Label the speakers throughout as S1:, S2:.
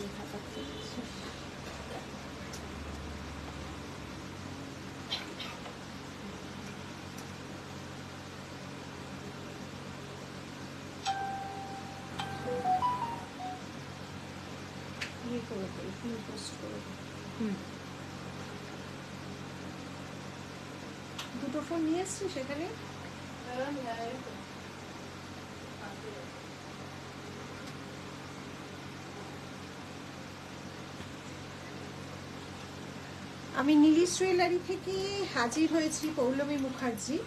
S1: লেখা থাকছে। দুটো ফোন নিয়ে এসছি সেখানে। আমি নীলিশ জুয়েলারি থেকে হাজির হয়েছি, পৌলমী মুখার্জি।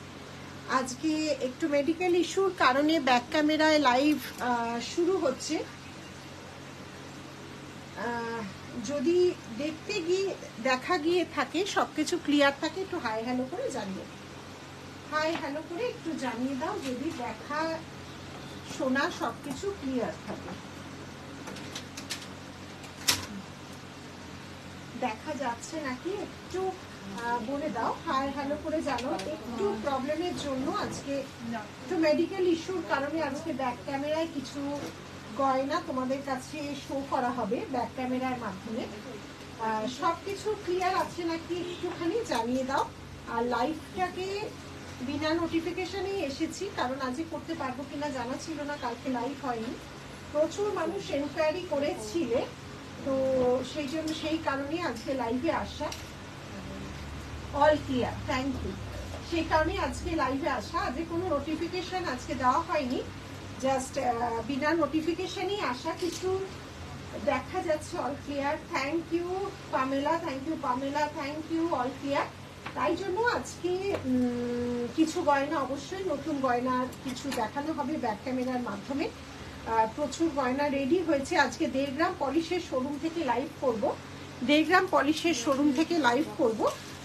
S1: আজকে একটু মেডিকেল ইস্যুর কারণে ব্যাক ক্যামেরায় লাইভ শুরু হচ্ছে। যদি দেখতে গিয়ে দেখা গিয়ে থাকে সবকিছু ক্লিয়ার থাকে, একটু হাই হ্যালো করে জানিয়ে, হাই হ্যালো করে একটু জানিয়ে দাও যদি দেখা শোনা সবকিছু ক্লিয়ার থাকে। দেখা যাচ্ছে নাকি একটু বলে দাও, হাই হ্যালো করে জানো। একটু প্রবলেমের জন্য আজকে, একটু মেডিকেল ইস্যুর কারণে আজকে ব্যাক ক্যামেরায় কিছু গয়না তোমাদের কাছে শো করা হবে ব্যাক ক্যামেরার মাধ্যমে। সবকিছু ক্লিয়ার আছে নাকি একটুখানি জানিয়ে দাও। আর লাইভটাকে বিনা নোটিফিকেশনে এসেছি, কারণ আজকে করতে পারবো কিনা জানা ছিল না, কালকে লাইভ হয়নি। প্রচুর মানুষ এনকোয়ারি করেছিলে, তো সেই জন্য সেই কারণে আজকে লাইভে আসা। All clear, thank you. সেই কারণে আজকে লাইভে আসা। আজকে কোনো নোটিফিকেশন আজকে দেওয়া হয়নি, জাস্ট বিনা নোটিফিকেশনই আসা। কিছু দেখা যাচ্ছে, all clear. Thank you Pamela, thank you Pamela, thank you, all clear. তাই জন্য আজকে কিছু গয়না, অবশ্যই নতুন গয়নার কিছু দেখানো হবে ব্যাক ক্যামেরার মাধ্যমে। প্রচুর গয়না রেডি হয়েছে। আজকে 1.5 গ্রাম পলিশের শোরুম থেকে লাইভ করব, 1.5 গ্রাম পলিশের শোরুম থেকে লাইভ করব।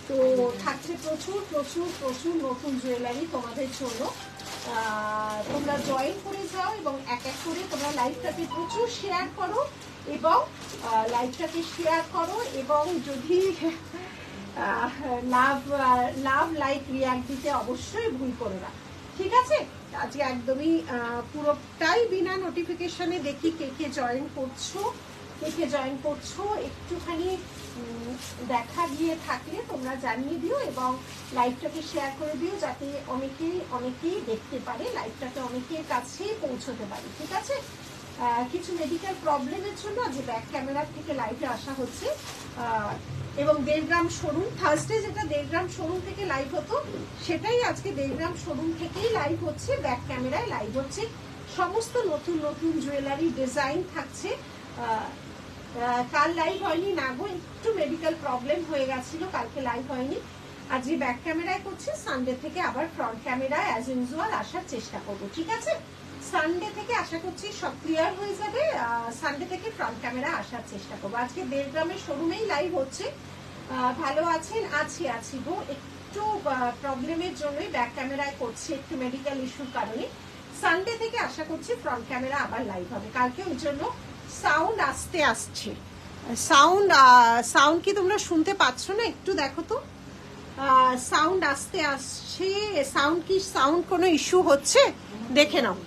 S1: তো থাকছে প্রচুর প্রচুর প্রচুর নতুন জুয়েলারি তোমাদের জন্য। তোমরা জয়েন করে যাও এবং এক এক করে তোমরা লাইভটাকে প্রচুর শেয়ার করো, এবং লাইভটাকে শেয়ার করো, এবং যদি লাভ লাইক রিয়াক্ট দিতে অবশ্যই ভুল করো না, ঠিক আছে? আজকে একদমই পুরোটাই বিনা নোটিফিকেশনে। দেখি কে কে জয়েন করছো, কে কে জয়েন করছো। একটুখানি দেখা গিয়ে থাকলে তোমরা জানিয়ে দিও, এবং লাইভটাকে শেয়ার করে দিও, যাতে অনেকেই দেখতে পারে, লাইভটাকে অনেকের কাছে পৌঁছতে পারে, ঠিক আছে? কিছু মেডিকেল প্রবলেমের জন্য আজকে ব্যাক ক্যামেরার থেকে লাইভে আসা হচ্ছে। এবং 1.5 গ্রাম শোরুম, থার্সডে যেটা 1.5 গ্রাম শোরুম থেকে লাইভ হতো, সেটাই আজকে 1.5 গ্রাম শোরুম থেকেই লাইভ হচ্ছে, ব্যাক ক্যামেরায় লাইভ হচ্ছে। সমস্ত নতুন নতুন জুয়েলারি ডিজাইন থাকছে। কাল লাইভ হয়নি না গো, একটু মেডিকেল প্রবলেম হয়ে গেছিল, কালকে লাইভ হয়নি। আজকে ব্যাক ক্যামেরায় করছি, সানডে থেকে আবার ফ্রন্ট ক্যামেরায় অ্যাজ ইউজুয়াল আসার চেষ্টা করবো, ঠিক আছে? সানডে থেকে আশা করছি সব ক্লিয়ার হয়ে যাবে। সানডে থেকে ফ্রন্ট ক্যামেরা আসার চেষ্টা করবো। আজকে 1.5 গ্রামের শোরুমেই লাইভ হচ্ছে। ভালো আছেন? আছি গো, একটু প্রবলেমের জন্যই ব্যাক ক্যামেরায় করছি, একটু মেডিকেল ইস্যুর কারণে। সানডে থেকে আশা করছি ফ্রন্ট ক্যামেরা আবার লাইভ হবে। কালকে ওই জন্য সাউন্ড আসতে আসছে। সাউন্ড কি তোমরা শুনতে পাচ্ছ না? একটু দেখো তো, সাউন্ড আসতে আসছে। সাউন্ড কোনো ইস্যু হচ্ছে দেখে নাও।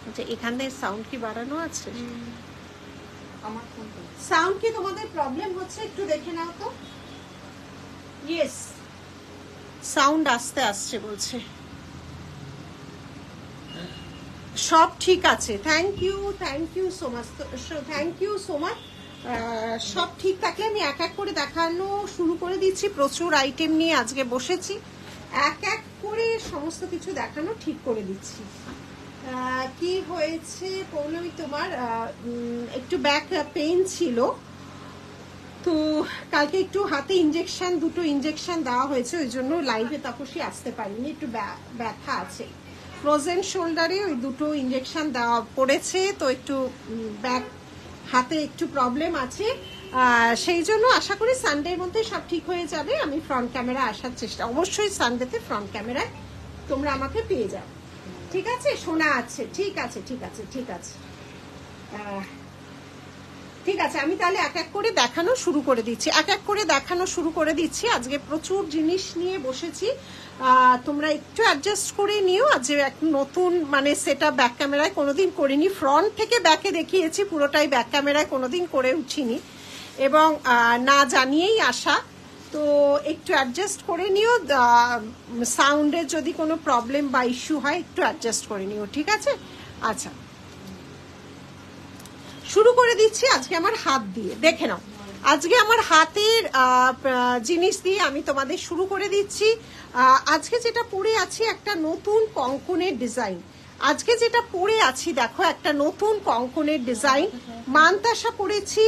S1: আচ্ছা, এখান থেকে সাউন্ড কি বাড়ানো আছে? সাউন্ড কি তোমাদের প্রবলেম হচ্ছে একটু দেখে নাও তো। ইয়েস, সাউন্ড আসতে আসছে বলছে। সব ঠিক আছে, thank you so much, thank you so much. সব ঠিক থাকলে আমি এক এক করে দেখানো শুরু করে দিচ্ছি। প্রচুর আইটেম নিয়ে আজকে বসেছি, এক এক করে সমস্ত কিছু দেখানো ঠিক করে দিচ্ছি। কি হয়েছে পৌলমী, তোমার একটু ব্যাক পেইন ছিল, তো কালকে একটু হাতে ইঞ্জেকশন, দুটো ইঞ্জেকশন দেওয়া হয়েছে, ওই জন্য লাইভে তাপসী আসতে পারিনি, একটু ব্যথা আছে। ফ্রোজেন শোল্ডারে ওই দুটো ইঞ্জেকশন দেওয়া পড়েছে, তো একটু ব্যাক হাতে একটু প্রবলেম আছে। সেই জন্য আশা করি সানডের মধ্যে সব ঠিক হয়ে যাবে। আমি ফ্রন্ট ক্যামেরা আসার চেষ্টা, অবশ্যই সানডেতে ফ্রন্ট ক্যামেরায় তোমরা আমাকে পেয়ে যাও, ঠিক আছে? শোনা আছে, ঠিক আছে ঠিক আছে ঠিক আছে ঠিক আছে। আমি তাহলে এক এক করে দেখানো শুরু করে দিচ্ছি, আজকে প্রচুর জিনিস নিয়ে বসেছি। তোমরা একটু অ্যাডজাস্ট করে নিও। আজ এক নতুন মানে সেটা ব্যাক ক্যামেরায় কোনোদিন করিনি, ফ্রন্ট থেকে ব্যাকে দেখিয়েছি, পুরোটাই ব্যাক ক্যামেরায় কোনোদিন করে উঠিনি এবং না জানিয়েই আসা, তো একটু অ্যাডজাস্ট করে নিও। সাউন্ডের যদি কোনো প্রবলেম বা ইস্যু হয় একটু অ্যাডজাস্ট করে নিও, ঠিক আছে? আচ্ছা, শুরু করে দিচ্ছি আজকে আমার হাত দিয়ে। দেখে নাও, আজকে আমার হাতের জিনিস দিয়ে আমি তোমাদের শুরু করে দিচ্ছি। আজকে যেটা পরে আছি একটা নতুন কঙ্কনের ডিজাইন। আজকে যেটা পরে আছি দেখো, একটা নতুন কঙ্কনের ডিজাইন। মানতাসা পরেছি,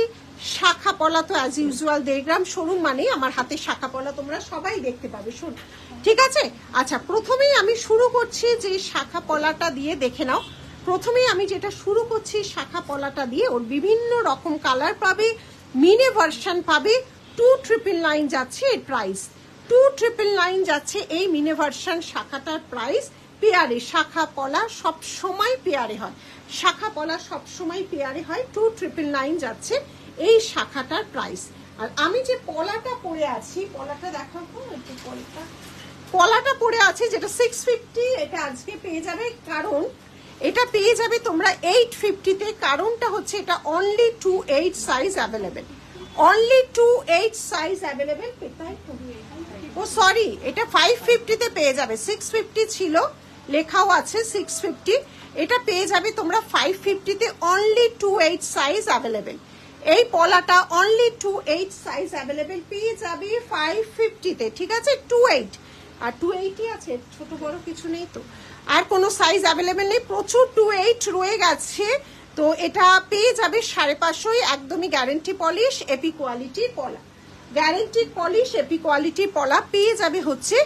S1: শাখা পলা তো অ্যাজ ইউজুয়াল 1.5 গ্রাম সরুন মানে আমার হাতে শাখা পলা তোমরা সবাই দেখতে পাবে, শোন, ঠিক আছে? আচ্ছা, প্রথমেই আমি শুরু করছি যে শাখা পলাটা দিয়ে। দেখে নাও, প্রথমেই আমি যেটা শুরু করছি শাখা পলাটা দিয়ে। ওর বিভিন্ন রকম কালার পাবে, মিনে ভার্সন পাবে। 2,999 যাচ্ছে এর প্রাইস, 2,999 যাচ্ছে এই মিনে ভার্সন শাখাটার প্রাইস। পেয়ারে শাখা পলা সব সময় পেয়ারে হয়, শাখা পলা সব সময় পেয়ারে হয়। 2,999 যাচ্ছে এই শাখাটার প্রাইস। আর আমি যে পলাটা পরে আছি, পলাটা দেখাবো একটু, পলাটা পরে আছি যেটা 650, এটা আজকে পেয়ে যাবে, কারণ এটা পেয়ে যাবে তোমরা 850-তে। কারণটা হচ্ছে এটা only 2/8 size available, only 2/8 size available. Oh sorry, এটা 550-তে পেয়ে যাবে, 650 ছিল, লেখাও আছে 650। এটা পেয়ে যাবে তোমরা 550-তে, অনলি 2/8 সাইজ অ্যাভেলেবেল। এই পলাটা অনলি 2/8 সাইজ অ্যাভেলেবেল পেয়ে যাবে 550-তে, ঠিক আছে? 2/8 আর 280 আছে, ছোট বড় কিছু নেই তো, আর কোনো সাইজ অ্যাভেলেবেল নেই, প্রচুর 2/8 রয়ে গেছে। তো এটা পেয়ে যাবে 550, একদমই গ্যারেন্টি পলিশ এপি কোয়ালিটির পলা, গ্যারেন্টিড পলিশ এপি কোয়ালিটির পলা পেয়ে যাবে হচ্ছে,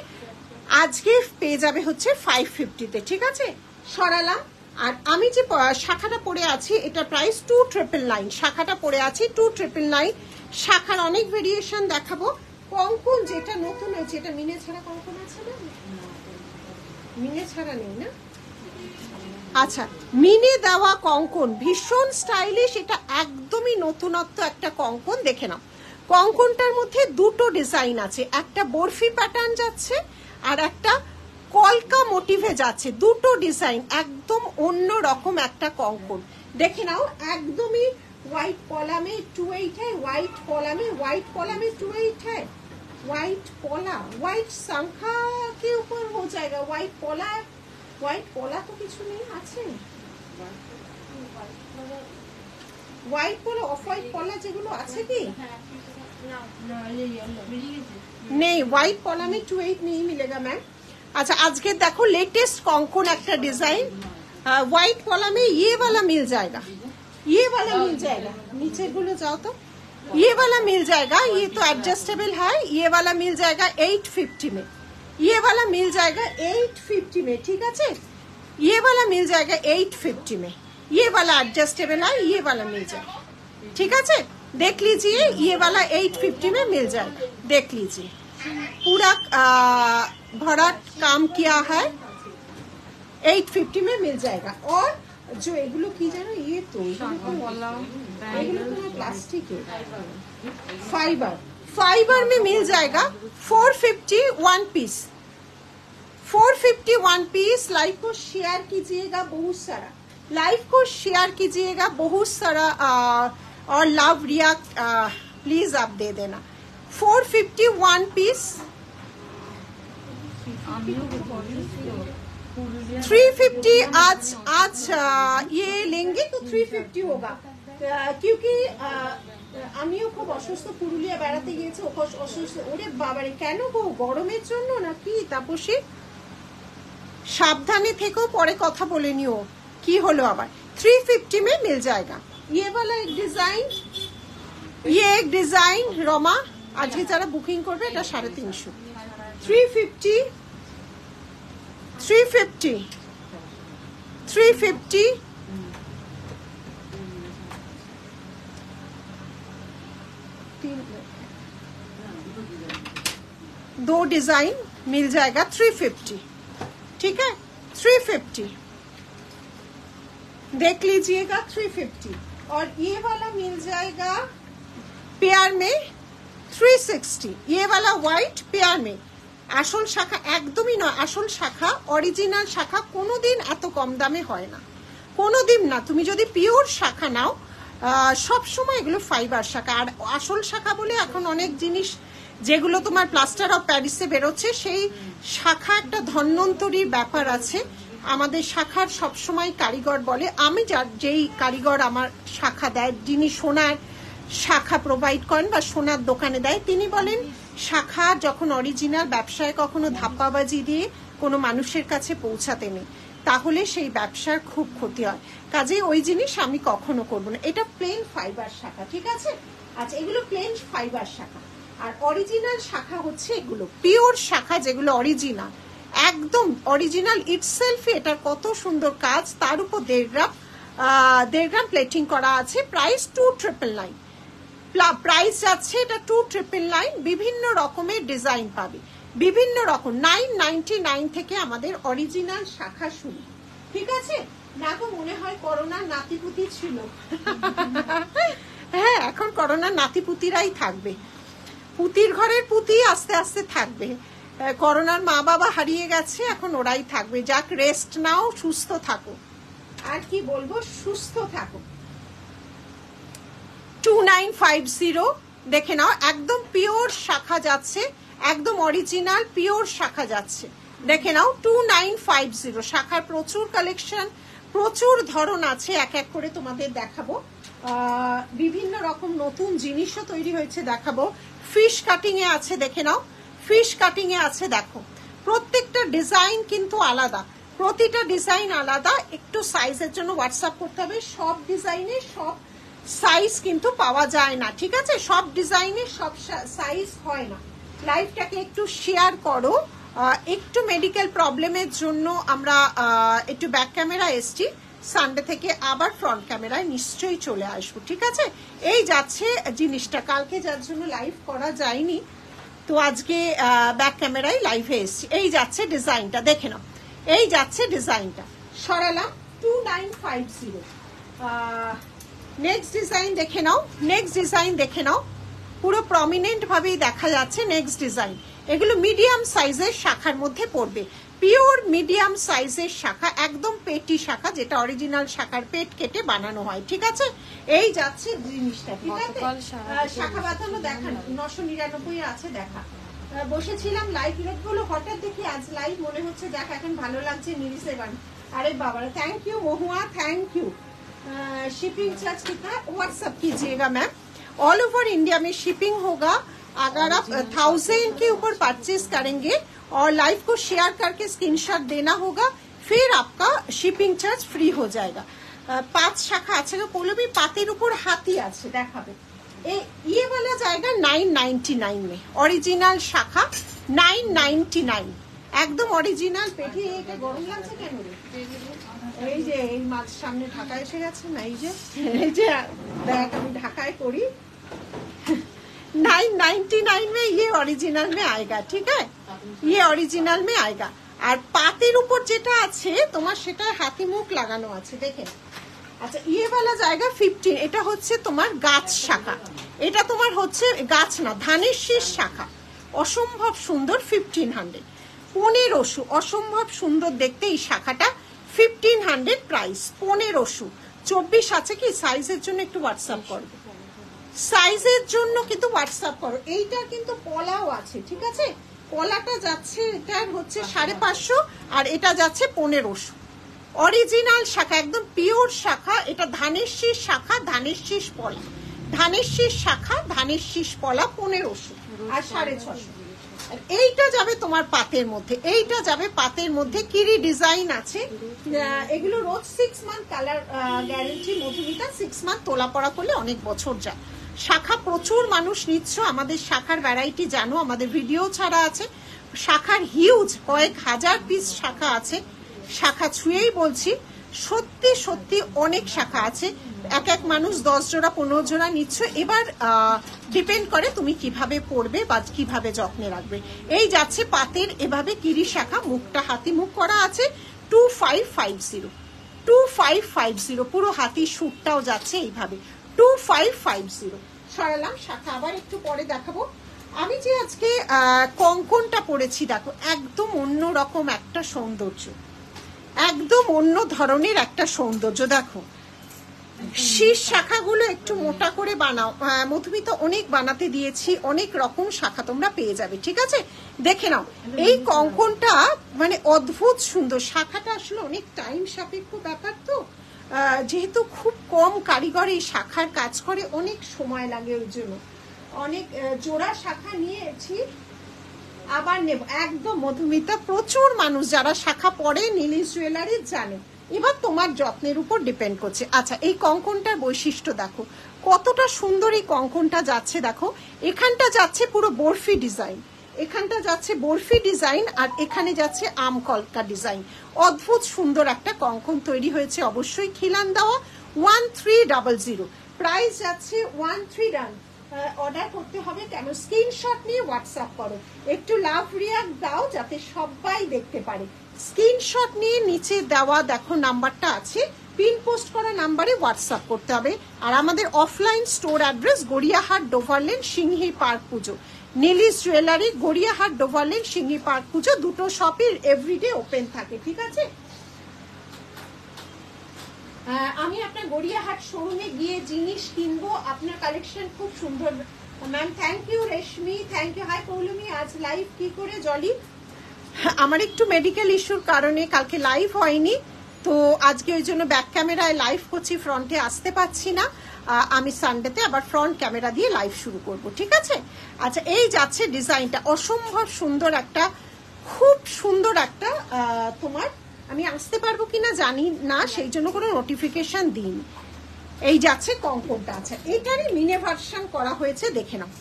S1: আজকে পেয়ে যাবে হচ্ছে 550-তে, ঠিক আছে? সরালাম। আর আমি যে শাখাটা পরে আছি এটা প্রাইস 2,999, শাখাটা পরে আছি 2,999। শাখার অনেক ভেরিয়েশন দেখাবো। কঙ্কন যেটা নতুন হয়েছে, এটা মিনে ছাড়া কঙ্কন আছে না? মিনে ছাড়া নেই না? আচ্ছা, মিনে দেওয়া কঙ্কন ভীষণ স্টাইলিশ, এটা একদমই নতুনত্ব একটা কঙ্কন। দেখে নাও, কঙ্কনটার মধ্যে দুটো ডিজাইন আছে, একটা বরফি প্যাটার্ন যাচ্ছে আর একটা কলকা মোটিভে যাচ্ছে। দুটো ডিজাইন একদম অন্য রকম একটা কঙ্কন। দেখে নাও, একদমই व्हाइट पॉला में 2/8 है, व्हाइट पॉला में 2/8 है। व्हाइट पॉला, व्हाइट संख्या के ऊपर हो जाएगा। व्हाइट पॉला तो कुछ नहीं আছে, व्हाइट पॉला ऑफ व्हाइट पॉला যেগুলো আছে কি नहीं, व्हाइट पॉला में 2/8 नहीं मिलेगा मैम। अच्छा, आज के देखो लेटेस्ट कॉन्कोन एक्टर डिजाइन, व्हाइट पॉला में ये वाला मिल जाएगा, ये वाला मिल जाएगा। नीचे गुलो जाओ तो ये वाला मिल जाएगा, ये तो एडजस्टेबल है। ये वाला मिल जाएगा 850 में, ये वाला मिल जाएगा 850 में, ठीक है? ये वाला मिल जाएगा 850 में, ये वाला एडजस्टेबल है, ये वाला मिल जाएगा, ठीक है? देख लीजिए, ये वाला 850 में मिल जाएगा। देख लीजिए, पूरा भरा काम किया है, 850 में मिल जाएगा। और जो एगुलो की जानो, ये तो प्लास्टिक है, फाइबर में मिल जाएगा। 450 1 पीस, 450 1 पीस। लाइव को शेयर कीजिएगा बहुत सारा, लाइव को शेयर कीजिएगा बहुत सारा, और लव रिएक्ट प्लीज आप दे देना। 450 1 पीस, 350 आज ये लेंगे तो 350 होगा, क्योंकि আমিও খুব অসুস্থ, পুরুলিয়া বেড়াতে গিয়েছি, অসুস্থ। ওরে বাবারে, কেন গো? গরমের জন্য নাকি? তাপসী সাবধানে থেকো, পরে কথা বলে নিও কি হলো আবার। 350 में मिल जाएगा। ये वाला एक डिजाइन, ये एक डिजाइन रोमा আজকে যারা বুকিং করবে এটা 350, 350 दो डिजाइन मिल जाएगा 350, ठीक है? 350 देख लीजिएगा, 350। और ये वाला मिल जाएगा पेयर में 360, ये वाला व्हाइट पेयर में আসল শাখা একদমই নয়, আসল শাখা অরিজিনাল শাখা কোনোদিন এত কম দামে হয় না, কোনোদিন না। তুমি যদি পিওর শাখা নাও সব সময় এগুলো ফাইবার শাখা। আর আসল শাখা বলে এখন অনেক জিনিস যেগুলো তোমার প্লাস্টার অফ প্যারিসে বেরোচ্ছে, সেই শাখা একটা ধন্বন্তরীর ব্যাপার আছে। আমাদের শাখার সবসময় কারিগর বলে, আমি যেই কারিগর আমার শাখা দেয়, যিনি সোনার শাখা প্রোভাইড করেন বা সোনার দোকানে দেয়, তিনি বলেন শাখা যখন অরিজিনাল, ব্যবসায় কখনো ধাপ্পাবাজি দিয়ে কোনো মানুষের কাছে পৌঁছাতে নেই, তাহলে সেই ব্যবসার খুব ক্ষতি হয়। কাজেই ওই জিনিস আমি কখনো করবো না। এটা প্লেন ফাইবার শাখা, ঠিক আছে? আচ্ছা, এগুলো প্লেন ফাইবার শাখা। আর অরিজিনাল শাখা হচ্ছে এগুলো পিওর শাখা, যেগুলো অরিজিনাল, একদম অরিজিনাল ইটসেলফ। এটার কত সুন্দর কাজ, তার উপর 1.5 গ্রাম প্লেটিং করা আছে। প্রাইস 2,999 প্রাইস যাচ্ছে এটা 2,999। বিভিন্ন রকমের ডিজাইন পাবে, বিভিন্ন রকম। 999 থেকে আমাদের অরিজিনাল শাখা শুরু, ঠিক আছে? না তো মনে হয় করোনার নাতিপুতি ছিল। হ্যাঁ, এখন করোনার নাতিপুতিরাই থাকবে, পুতির ঘরের পুতি আস্তে আস্তে থাকবে। করোনার মা বাবা হারিয়ে গেছে, এখন ওরাই থাকবে। যাক, রেস্ট নাও, সুস্থ থাকো। আর কি বলবো, সুস্থ থাকো। 2950 দেখে নাও, একদম পিওর শাখা যাচ্ছে, একদম অরিজিনাল পিওর শাখা যাচ্ছে। দেখে নাও 2950। শাখার প্রচুর কালেকশন, প্রচুর ধরন আছে, এক এক করে তোমাদের দেখাবো। বিভিন্ন রকম নতুন জিনিসও তৈরি হয়েছে, দেখাবো। ফিশ কাটিং এ আছে, দেখে নাও, ফিশ কাটিং এ আছে। দেখো প্রত্যেকটা ডিজাইন কিন্তু আলাদা, প্রতিটা ডিজাইন আলাদা। একটু সাইজের জন্য হোয়াটসঅ্যাপ করতে হবে। সব ডিজাইনে সব সাইজ কিন্তু পাওয়া যায় না, ঠিক আছে? সব ডিজাইনে সব সাইজ হয় না। লাইভটাকে একটু শেয়ার করো। একটু মেডিকেল প্রবলেমের জন্য আমরা একটু ব্যাক ক্যামেরা এসছি, সানডে থেকে আবার ফ্রন্ট ক্যামেরায় নিশ্চয়ই চলে আসবো, ঠিক আছে? এই যাচ্ছে জিনিসটা, কালকে যার জন্য লাইভ করা যায়নি, তো আজকে ব্যাক ক্যামেরায় লাইভে এসছি। এই যাচ্ছে ডিজাইনটা, দেখে নাও, এই যাচ্ছে ডিজাইনটা। সরালাম 2950। নেক্সট ডিজাইন দেখে নাও, নেক্সট ডিজাইন দেখে নাও, পুরো প্রমিনেন্ট ভাবেই দেখা যাচ্ছে নেক্সট ডিজাইন। এগুলো মিডিয়াম সাইজের শাখার মধ্যে পড়বে, পিওর মিডিয়াম সাইজের শাখা, একদম পেটি শাখা, যেটা অরিজিনাল শাখার পেট কেটে বানানো হয়, ঠিক আছে? এই যাচ্ছে জিনিসটা, ঠিক আছে? শাখা বাঁধানো দেখানো 999 আছে, দেখা। বসেছিলাম লাইভ গুলো, হঠাৎ দেখি আজ লাইভ, মনে হচ্ছে দেখ এখন ভালো লাগছে, নিরিসেবান। আরে বাবা, thank you Mahua, thank you. Shipping charge कितना, व्हाट्सएप कीजिएगा मैम। ऑल ओवर इंडिया में शिपिंग होगा। अगर आप 1000 के ऊपर परचेज करेंगे और लाइव को शेयर करके स्क्रीनशॉट देना होगा, फिर आपका शिपिंग चार्ज फ्री हो जाएगा। 5 শাখা আছে, পৌলবী পাতের উপর হাতি আছে, দেখাবে। ये वाला जाएगा 999 में, ओरिजिनल শাখা 999, একদম অরিজিনাল পেটি। এটা গরম লাগছে কেন রে? এই যে এই মাছ সামনে ঢাকা এসে গেছে না, এই যে দেখ আমি ঢাকায় করি। 999 में ये ओरिजिनल में आएगा, ठीक है? ये ओरिजिनल में आएगा। আর পাতের উপর যেটা আছে তোমার, সেটা হাতি মুখ লাগানো আছে, দেখেন। আচ্ছা, ये वाला जाएगा 15। এটা হচ্ছে তোমার গাছ শাখা, এটা তোমার হচ্ছে গাছ না, ধানের শীষ শাখা, অসম্ভব সুন্দর। 1500, 1500, অসম্ভব সুন্দর দেখতে এই শাখাটা। 1500 প্রাইস, 1500। 24 আছে কি? সাইজের জন্য একটু হোয়াটসঅ্যাপ করো, সাইজের জন্য কিন্তু হোয়াটসঅ্যাপ করো। এইটা কিন্তু পলাও আছে, ঠিক আছে? পলাটা যাচ্ছে, এটার হচ্ছে 550, আর এটা যাচ্ছে 1500। অরিজিনাল শাখা, একদম পিওর শাখা। এটা ধানের শীষ শাখা, ধানের শীষ পলা, ধানের শীষ শাখা, ধানের শীষ পলা, 1500 আর 650। এইটা যাবে তোমার পাতের মধ্যে, এইটা যাবে পাতের মধ্যে। কিরি ডিজাইন আছে, এগুলো রোজ 6 month colour guarantee. Madhumita 6 month তোলা পড়া করলে অনেক বছর যায়। শাখা প্রচুর মানুষ নিচ্ছ, আমাদের শাখার ভ্যারাইটি জানো, আমাদের ভিডিও ছাড়া আছে। শাখার হিউজ, কয়েক হাজার পিস শাখা আছে। শাখা ছুঁয়েই বলছি, সত্যি সত্যি অনেক শাখা আছে। এক এক মানুষ 10 জোড়া 15 জোড়া নিচ্ছ। এবার ডিপেন্ড করে তুমি কিভাবে পড়বে বা কিভাবে যত্নে রাখবে। এই যাচ্ছে পাতের এভাবে কিরি শাখা, মুখটা হাতি মুখ করা আছে। 2550, 2550, পুরো হাতি সুটটাও যাচ্ছে এইভাবে। 2550 সরালাম। শাখা আবার একটু পরে দেখাবো। আমি যে আজকে কঙ্কনটা পরেছি দেখো, একদম অন্য রকম একটা সৌন্দর্য, একদম অন্য ধরনের একটা সৌন্দর্য। দেখো শীষ শাখাগুলো একটু মোটা করে বানাও, মধুমিতা অনেক বানাতে দিয়েছি, অনেক রকম শাখা তোমরা পেয়ে যাবে, ঠিক আছে? দেখে নাও এই কঙ্কনটা মানে অদ্ভুত সুন্দর। শাখাটা আসলে অনেক টাইম সাপেক্ষ ব্যাপার, তো যেহেতু খুব কম কারিগর এই শাখার কাজ করে, অনেক সময় লাগে, ওই জন্য অনেক জোড়া শাখা নিয়েছি, আবার নেব। একদম মধুমিতা, প্রচুর মানুষ যারা শাখা পরে নীলিশ জুয়েলারি জানে। এবার তোমার যত্নের উপর ডিপেন্ড করছে। আচ্ছা, এই কঙ্কনটার বৈশিষ্ট্য দেখো কতটা সুন্দর এই কঙ্কনটা যাচ্ছে। দেখো এখানটা যাচ্ছে পুরো বরফি ডিজাইন, এখানটা যাচ্ছে বরফি ডিজাইন, আর এখানে যাচ্ছে আম কলকা ডিজাইন। অদ্ভুত সুন্দর একটা কঙ্কন তৈরি হয়েছে। অবশ্যই খিলান দেওয়া 1300, প্রাইস যাচ্ছে 1300। অর্ডার করতে হবে কেন? স্ক্রিনশট নিয়ে হোয়াটসঅ্যাপ করো, একটু লাভ রিয়াক্ট দাও যাতে সবাই দেখতে পারে। স্ক্রিনশট নিয়ে নিচে দেওয়া দেখো নাম্বারটা আছে, পিন পোস্ট করা নাম্বারে হোয়াটসঅ্যাপ করতে হবে। আর আমাদের offline store address Gariahat Dover Lane Singhi Park Pujo, Nilish jewellery Gariahat Dover Lane Singhi Park Pujo, দুটো শপই এভরিডে ওপেন থাকে, ঠিক আছে? আমি আপনার গড়িয়াহাট শোরুমে গিয়ে জিনিস কিনবো, আপনার কালেকশন খুব সুন্দর ma'am. Thank you Reshmi, thank you. Hi Poulami, আজ লাইভ কি করে জলি? আমার একটু মেডিকেল ইস্যুর কারণে কালকে লাইভ হয়নি, তো আজকে ওই জন্য ব্যাক ক্যামেরায় লাইভ করছি, ফ্রন্টে আসতে পারছি না। আমি সানডেতে আবার ফ্রন্ট ক্যামেরা দিয়ে লাইভ শুরু করব, ঠিক আছে? আচ্ছা, এই যাচ্ছে ডিজাইনটা, অসম্ভব সুন্দর একটা, খুব সুন্দর একটা, তোমার আমি আসতে পারবো কিনা জানি না, সেই জন্য কোনো নোটিফিকেশন দিইনি। এই যাচ্ছে কঙ্কনটা। আচ্ছা, এটারই মিনে ভার্সন করা হয়েছে, দেখে নাও,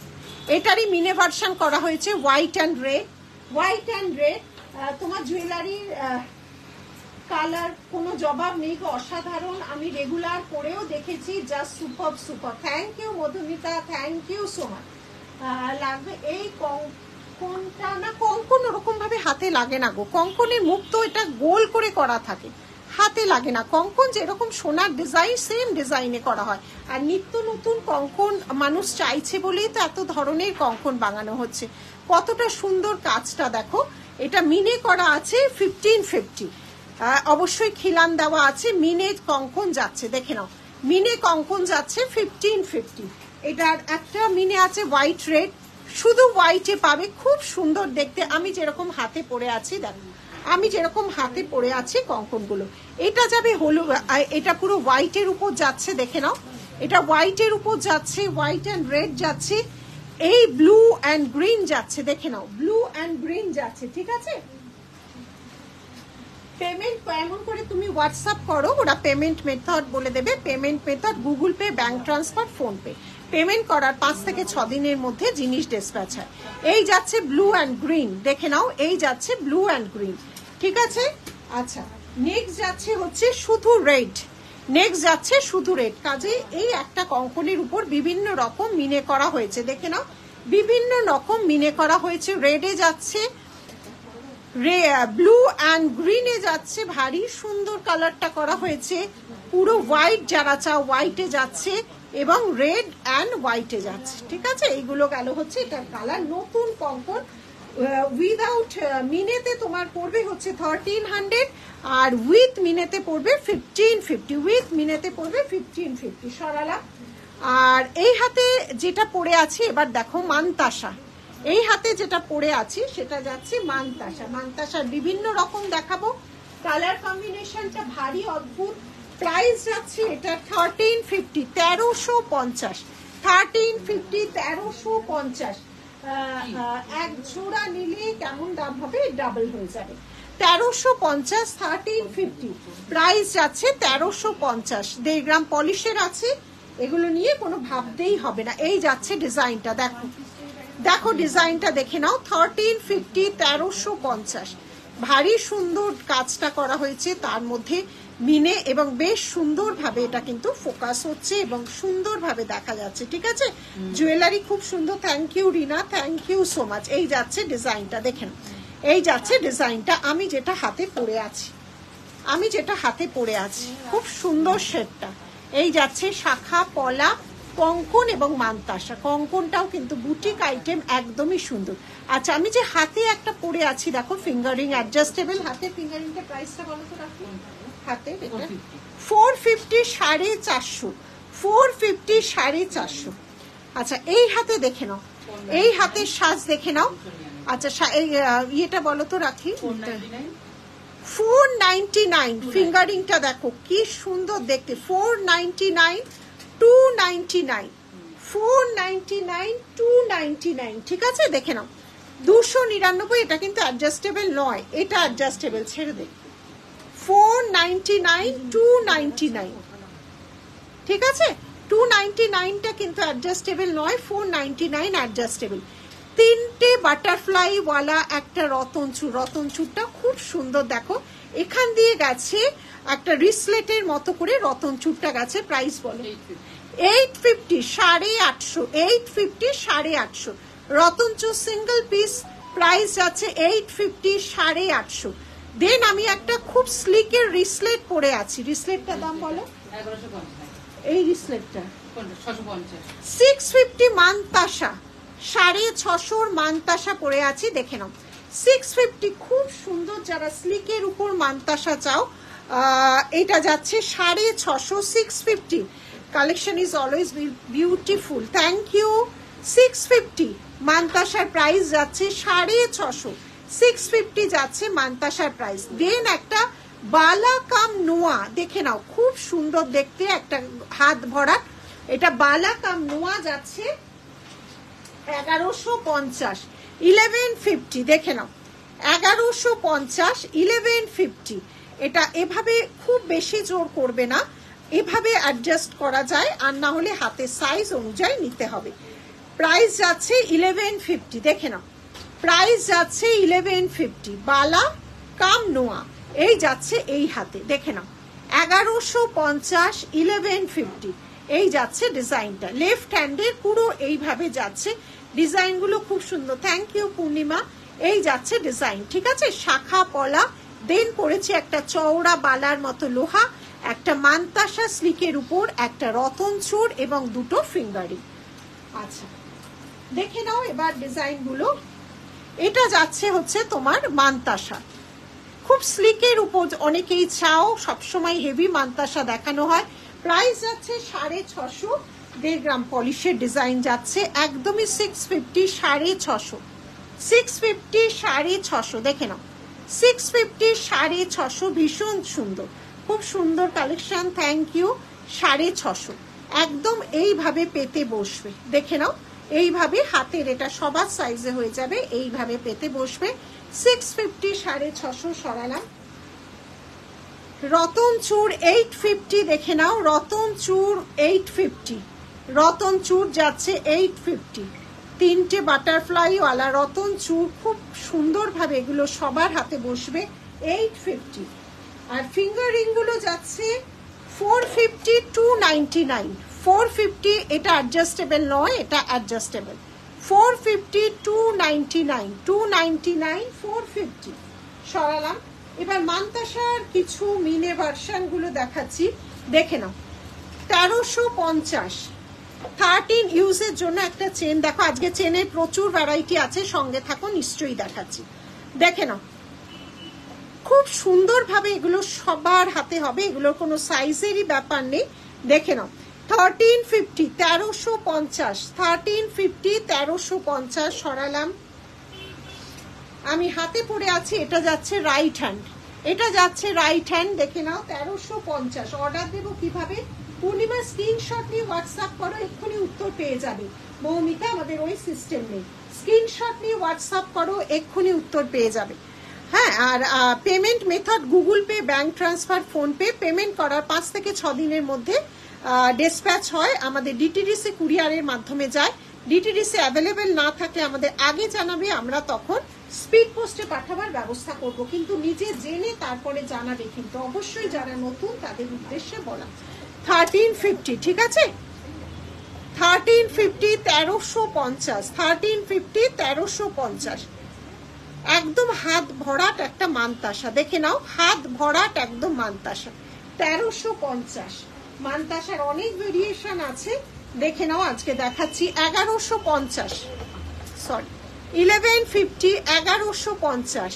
S1: এটারই মিনে ভার্সন করা হয়েছে white and red. White and red তোমার জুয়েলারির কালার কোনো জবাব নেই, অসাধারণ। আমি রেগুলার পরেও দেখেছি, just super super. Thank you Madhumita, thank you so much. লাগবে এই কঙ্কনটা না, কঙ্কন ওরকম ভাবে হাতে লাগে না গো, কঙ্কনের মুখ তো এটা গোল করে করা থাকে, হাতে লাগে না। কঙ্কন যেরকম সোনার ডিজাইন সেম ডিজাইনে করা হয়, আর নিত্য নতুন কঙ্কন মানুষ চাইছে বলেই তো এত ধরনের কঙ্কন বানানো হচ্ছে। কতটা সুন্দর কাজটা দেখো, এটা মিনে করা আছে 1550, অবশ্যই খিলান দেওয়া আছে। মিনে কঙ্কন যাচ্ছে, দেখে নাও, মিনে কঙ্কন যাচ্ছে 1550। এটার একটা মিনে আছে হোয়াইট রেড, শুধু হোয়াইটে পাবে, খুব সুন্দর দেখতে। আমি যেরকম হাতে পরে আছি দেখো, আমি যেরকম হাতে পরে আছি কঙ্কনগুলো, এটা যাবে হলুদ, এটা পুরো হোয়াইটের উপর যাচ্ছে, দেখে নাও, এটা হোয়াইটের উপর যাচ্ছে, হোয়াইট অ্যান্ড রেড যাচ্ছে, এই ব্লু অ্যান্ড গ্রিন যাচ্ছে, দেখে নাও, ব্লু অ্যান্ড গ্রিন যাচ্ছে, ঠিক আছে? পেমেন্ট কেমন করে তুমি হোয়াটসঅ্যাপ করো, ওরা পেমেন্ট মেথড বলে দেবে। Payment method Google Pay, bank transfer, phone pay. Payment করার 5 থেকে 6 দিনের মধ্যে জিনিস ডিসপ্যাচ হয়। এই যাচ্ছে ব্লু অ্যান্ড গ্রিন, দেখে নাও, এই যাচ্ছে ব্লু অ্যান্ড গ্রিন, ঠিক আছে? আচ্ছা, নেক্সট যাচ্ছে হচ্ছে শুধু রেড, নেক্সট যাচ্ছে শুধু রেড। কাজে এই একটা কঙ্কনের উপর বিভিন্ন রকম মিনে করা হয়েছে, দেখে নাও, বিভিন্ন রকম মিনে করা হয়েছে। রেডে যাচ্ছে, ব্লু অ্যান্ড গ্রিনে যাচ্ছে, ভারী সুন্দর কালারটা করা হয়েছে। পুরো হোয়াইট যারা চাও হোয়াইটে যাচ্ছে, এবং রেড অ্যান্ড হোয়াইটে যাচ্ছে, ঠিক আছে? এইগুলো গেল হচ্ছে এটার কালার। নতুন কঙ্কন উইদাউট মিনেতে তোমার পড়বে হচ্ছে 1300, আর উইথ মিনেতে পড়বে 1550, উইথ মিনেতে পড়বে 1550 সরালা। আর এই হাতে যেটা পরে আছে, এবার দেখো মানতাসা, এই হাতে যেটা পরে আছি সেটা যাচ্ছে মানতাসা। মানতাসার বিভিন্ন রকম দেখাবো, কালার কম্বিনেশনটা ভারী অদ্ভুত। প্রাইস যাচ্ছে এটা 1350, 1350, 1350, 1350। এক জোড়া নিলে কেমন দাম হবে, ডাবল হয়ে যাবে। 1350, 1350, প্রাইস যাচ্ছে 1350। 1.5 গ্রাম পলিশের আছে, এগুলো নিয়ে কোনো ভাবতেই হবে না। এই যাচ্ছে ডিজাইনটা, দেখো দেখো ডিজাইনটা দেখে নাও, 1350, 1350। ভারী সুন্দর কাজটা করা হয়েছে, তার মধ্যে মিনে, এবং বেশ সুন্দরভাবে এটা কিন্তু ফোকাস হচ্ছে এবং সুন্দরভাবে দেখা যাচ্ছে, ঠিক আছে? জুয়েলারি খুব সুন্দর। Thank you Rina, thank you so much. এই যাচ্ছে ডিজাইনটা, দেখেন, এই যাচ্ছে ডিজাইনটা। আমি যেটা হাতে পরে আছি, আমি যেটা হাতে পরে আছি, খুব সুন্দর শেডটা। এই যাচ্ছে শাখা পলা, কঙ্কন এবং মানতাসা, কঙ্কনটাও কিন্তু বুটিক আইটেম, একদমই সুন্দর। আচ্ছা, আমি যে হাতে একটা পরে আছি দেখো, ফিঙ্গারিং অ্যাডজাস্টেবল, হাতে ফিঙ্গারিংটা প্রাইসটা বলো তো রাখি। হাতে 450, 450, 450, 450। আচ্ছা, এই হাতে দেখে নাও, এই হাতের সাজ দেখে নাও। আচ্ছা, এই ইয়েটা বলো তো রাখি। 499, ফিঙ্গারিংটা দেখো কি সুন্দর দেখতে। 499, 299, 499, 299, ঠিক আছে, দেখে নাও। 299, এটা কিন্তু অ্যাডজাস্টেবল নয়, এটা অ্যাডজাস্টেবল, ছেড়ে দে। 499, 299, ঠিক আছে। 299টা কিন্তু অ্যাডজাস্টেবল নয়, 499 অ্যাডজাস্টেবল। তিনটে বাটারফ্লাই ওয়ালা একটা রতন চুর, রতন চুরটা খুব সুন্দর দেখো। এখান দিয়ে গেছে একটা রিসলেটের মতো করে রতন চুরটা গেছে। প্রাইস বলো। 850, 850, 850, 850। রতন চুর সিঙ্গেল পিস, প্রাইস যাচ্ছে 850, 850। দেন আমি একটা খুব স্লিকের রিসলেট পরে আছি, রিসলেটটার দাম বলো। এই রিসলেটটা 650 মানতাসা, 650 মানতাসা পরে আছি, দেখে নাও। 650 খুব সুন্দর, যারা স্লিকের উপর মানতাসা চাও এটা যাচ্ছে 650, 650। Collection is always beautiful, thank you. 650 মানতাসার প্রাইস যাচ্ছে 650, 650 যাচ্ছে মানতাসার প্রাইস। দেন একটা বালা কাম নোয়া দেখে নাও, খুব সুন্দর দেখতে, একটা হাত ভরা। এটা বালা কাম নোয়া যাচ্ছে 1150, 1150, দেখে নাও। 1150, 1150। এটা এভাবে খুব বেশি জোর করবে না, এভাবে অ্যাডজাস্ট করা যায়, আর না হলে হাতের সাইজ অনুযায়ী নিতে হবে। প্রাইস যাচ্ছে 1150, দেখে নাও। প্রাইস যাচ্ছে 1150, বালা কাম নোয়া, এই যাচ্ছে এই হাতে, দেখে নাও। 1150, 1150, এই যাচ্ছে ডিজাইনটা। লেফট হ্যান্ডের পুরো এইভাবে যাচ্ছে, ডিজাইনগুলো খুব সুন্দর, থ্যাংক ইউ পূর্ণিমা। এই যাচ্ছে ডিজাইন, ঠিক আছে। শাখা পলা, দেন পড়েছে একটা চওড়া বালার মতো লোহা, একটা মানতাসা স্লিকের উপর একটা রতন চূড় এবং দুটো ফিঙ্গারিং। আচ্ছা, দেখে নাও এবার ডিজাইনগুলো। এটা যাচ্ছে হচ্ছে তোমার মানতাসা, খুব স্লিকের উপর, অনেকেই চাও, সবসময় হেভি মানতাসা দেখানো হয়। প্রাইস যাচ্ছে 650, 1.5 গ্রাম পলিশের ডিজাইন যাচ্ছে একদমই 650, 650, 650, 650, দেখে নাও। 650, 650, ভীষণ সুন্দর, খুব সুন্দর কালেকশন, থ্যাংক ইউ। 650 একদম এইভাবে পেতে বসবে, দেখে নাও। এইভাবে হাতের, এটা সবার সাইজে হয়ে যাবে, এইভাবে পেতে বসবে। 650, 650 সরালাম। রতন চূর 850, দেখে নাও। রতন চূর 850, রতন চূর যাচ্ছে 850। তিনটে বাটারফ্লাই ওয়ালা রতন চূর, খুব সুন্দরভাবে এগুলো সবার হাতে বসবে, 850। আর ফিঙ্গারিং গুলো যাচ্ছে 450, 299, 450, এটা অ্যাডজাস্টেবল নয়, এটা অ্যাডজাস্টেবল। 450, 299, 299, 450 সরালাম। এবার মানতাসার কিছু মিনে ভার্সন গুলো দেখাচ্ছি, দেখে নাও। 1350, 13 ইউজের জন্য একটা চেন দেখো। আজকে চেনের প্রচুর ভ্যারাইটি আছে, সঙ্গে থাকো, নিশ্চয়ই দেখাচ্ছি, দেখে নাও। খুব সুন্দরভাবে এগুলো সবার হাতে হবে, এগুলোর কোনো সাইজেরই ব্যাপার নেই, দেখে নাও। 1350, 1350, 1350, 1350 সরালাম। আমি হাতে পড়ে আছি, এটা যাচ্ছে রাইট হ্যান্ড, এটা যাচ্ছে রাইট হ্যান্ড, দেখে নাও। 1350 অর্ডার দেবো কিভাবে? পূর্ণিমা স্ক্রিনশট নিয়ে হোয়াটসঅ্যাপ করো, এক্ষুনি উত্তর পেয়ে যাবে। মৌমিতা, আমাদের ওই সিস্টেম নেই, স্ক্রিনশট নিয়ে হোয়াটসঅ্যাপ করো, এক্ষুনি উত্তর পেয়ে যাবে। হ্যাঁ, আর payment method Google Pay, bank transfer, PhonePe. Payment করার 5 থেকে 6 দিনের মধ্যে ডিসপ্যাচ হয়, আমাদের ডিটিডিসি কুরিয়ারের মাধ্যমে যায়। ডিটিডিসি অ্যাভেলেবেল না থাকলে আমাদের আগে জানাবে, আমরা তখন স্পিড পোস্টে পাঠাবার ব্যবস্থা করব, কিন্তু নিজে জেনে তারপরে জানাবে, কিন্তু অবশ্যই যারা নতুন তাদের উদ্দেশ্যে বলা। 1350, ঠিক আছে। 1350, 1350, 1350, 1350 একদম হাত ভরাট একটা মানতাসা, দেখে নাও। হাত ভরাট একদম মানতাসা, 1350। মানতাসার অনেক ভেরিয়েশন আছে, দেখে নাও, আজকে দেখাচ্ছি 1150, সরি 1150, 1150,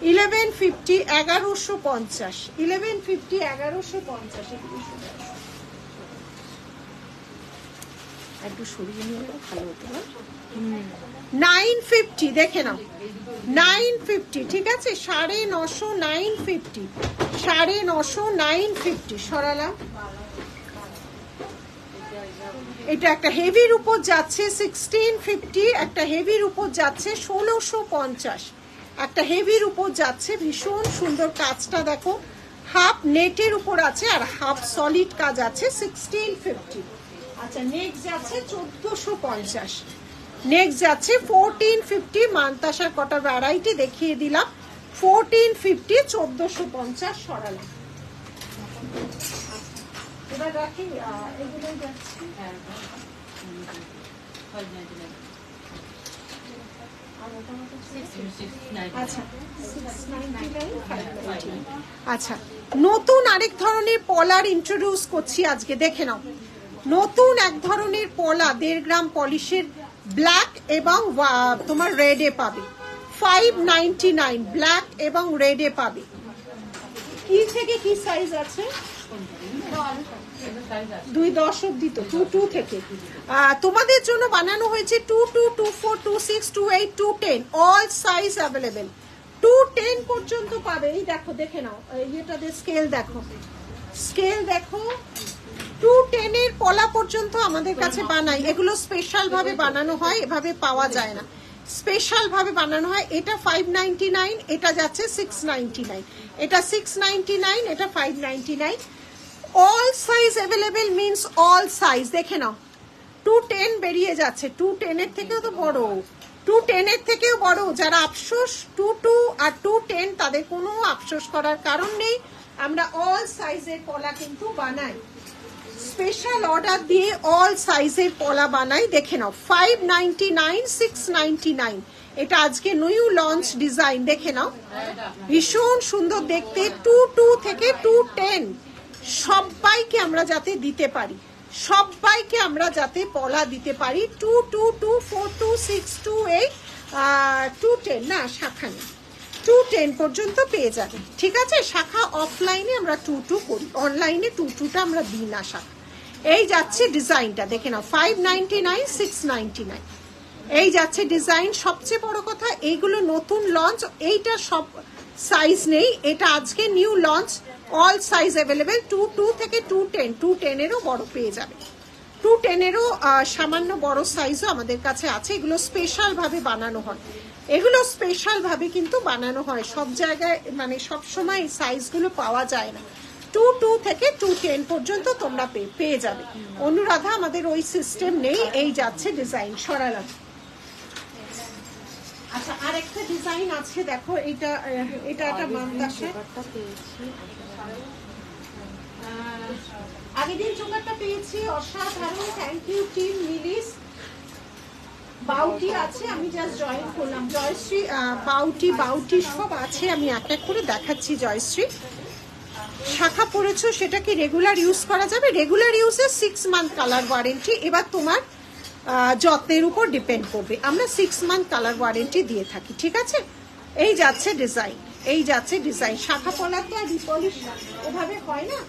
S1: 1150, 1150, 1150, 1150। একটু সরিয়ে নিয়ে ভালো হতো না। 950 দেখে নাও, 950, ঠিক আছে, 950, 950, 950, 950 সরালাম। এটা একটা হেভির উপর যাচ্ছে 1650, একটা হেভির উপর যাচ্ছে 1650, একটা হেভির উপর যাচ্ছে, ভীষণ সুন্দর কাজটা দেখো, হাফ নেটের উপর আছে আর হাফ সলিড কাজ আছে 1650। আচ্ছা নেক্সট যাচ্ছে 1450, নেক্সট যাচ্ছে 1450, মান্তাসার কটা ভ্যারাইটি দেখিয়ে দিলাম, 1450, 1450 সরালাম। এবার রাখি এগুলো যাচ্ছে আচ্ছা। নতুন আরেক ধরনের পলার ইন্ট্রোডিউস করছি আজকে, দেখে নাও, নতুন এক ধরনের পলা 1.5 গ্রাম পলিশের, ব্ল্যাক এবং তোমার রেডে পাবে, 599, ব্ল্যাক এবং রেডে পাবে। কি থেকে কি সাইজ আছে? 2-10 অব্দি তো, 2 থেকে। তোমাদের জন্য বানানো হয়েছে 22, 24, 26, 28, 210, অল সাইজ অ্যাভেলেবেল, 210 পর্যন্ত পাবে। এই দেখো, দেখে নাও, এটাতে স্কেল দেখো, স্কেল দেখো, 210 এর পলা পর্যন্ত আমাদের কাছে বানাই। এগুলো স্পেশাল ভাবে বানানো হয়, এভাবে পাওয়া যায় না, স্পেশাল ভাবে বানানো হয়। এটা 599, এটা যাচ্ছে 699, এটা 699, এটা 599। All size available means all size, দেখে নাও, 210 বেরিয়ে যাচ্ছে, 210 এর থেকেও তো বড়, 210 এর থেকেও বড়। যারা আফসোস 22 আর 210, তাদের কোনো আফসোস করার কারণ নেই, আমরা অল সাইজের পলা কিন্তু বানাই, স্পেশাল অর্ডার দিয়ে অল সাইজের পলা বানাই। দেখে নাও, 599, 699, এটা আজকে নিউ লঞ্চ ডিজাইন, দেখে নাও, ভীষণ সুন্দর দেখতে। 22 থেকে 210 সবাইকে আমরা যাতে দিতে পারি, সবাইকে আমরা যাতে পলা দিতে পারি। 222, 426, 28, 210 না, শাখা নেই, 210 পর্যন্ত পেয়ে যাবে, ঠিক আছে। শাখা অফলাইনে আমরা 22 করি, অনলাইনে 22টা আমরা দিই না শাখা। এই যাচ্ছে ডিজাইনটা, দেখে নাও, 599, 699, এই যাচ্ছে ডিজাইন। সবচেয়ে বড় কথা, এইগুলো নতুন লঞ্চ, এইটা সব সাইজ নেই, এটা আজকে new launch, all size available, 22 থেকে 210, 210 এরও বড় পেয়ে যাবে, 210 এরও সামান্য বড় সাইজও আমাদের কাছে আছে। এগুলো স্পেশাল ভাবে বানানো হয়, এগুলো স্পেশাল ভাবে কিন্তু বানানো হয়, সব জায়গায় মানে সব সময় এই সাইজগুলো পাওয়া যায় না। 22 থেকে 210 পর্যন্ত তোমরা পেয়ে যাবে। অনুরাধা, আমাদের ওই সিস্টেম নেই। এই যাচ্ছে ডিজাইন, সরালাম। আচ্ছা, আর একটা ডিজাইন আছে, দেখো, এটা একটা মান্দাসা, আগের দিন চোকারটা পেয়েছি, অসাধারণ, থ্যাংক ইউ টিম মিলিস। বাউটি আছে, আমি জাস্ট জয়েন করলাম, জয়শ্রী, বাউটি সব আছে, আমি এক এক করে দেখাচ্ছি। জয়শ্রী, শাখা পড়েছো, সেটা কি রেগুলার ইউজ করা যাবে? রেগুলার ইউজে 6 মান্থ কালার ওয়ারেন্টি, এবার তোমার যত্নের উপর ডিপেন্ড করবে, আমরা 6 মান্থ কালার ওয়ারেন্টি দিয়ে থাকি, ঠিক আছে। এই যাচ্ছে ডিজাইন, এই যাচ্ছে ডিজাইন। শাখা পলা তো আর রিপলিশ ওভাবে হয় না,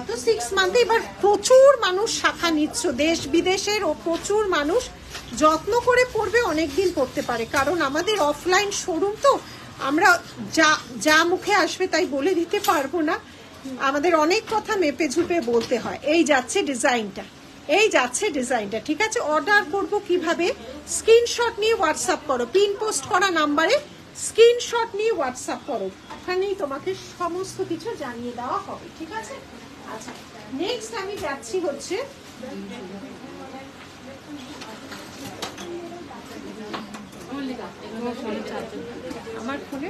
S1: তো 6 মান্থে। এবার প্রচুর মানুষ শাখা নিচ্ছ, দেশ বিদেশের, ও প্রচুর মানুষ যত্ন করে পড়বে, অনেকদিন পড়তে পারে, কারণ আমাদের অফলাইন শোরুম তো, আমরা যা মুখে আসবে তাই বলে দিতে পারবো না, আমাদের অনেক কথা মেপে ঝুপে বলতে হয়। এই যাচ্ছে ডিজাইনটা, এই যাচ্ছে ডিজাইনটা, ঠিক আছে। অর্ডার করবো কিভাবে? স্ক্রিনশট নিয়ে হোয়াটসঅ্যাপ করো, পিন পোস্ট করা নাম্বারে স্ক্রিনশট নিয়ে হোয়াটসঅ্যাপ করো, ওখানেই তোমাকে সমস্ত কিছু জানিয়ে দেওয়া হবে, ঠিক আছে। আচ্ছা, নেক্সট আমি যাচ্ছি হচ্ছে আমার ফোনে,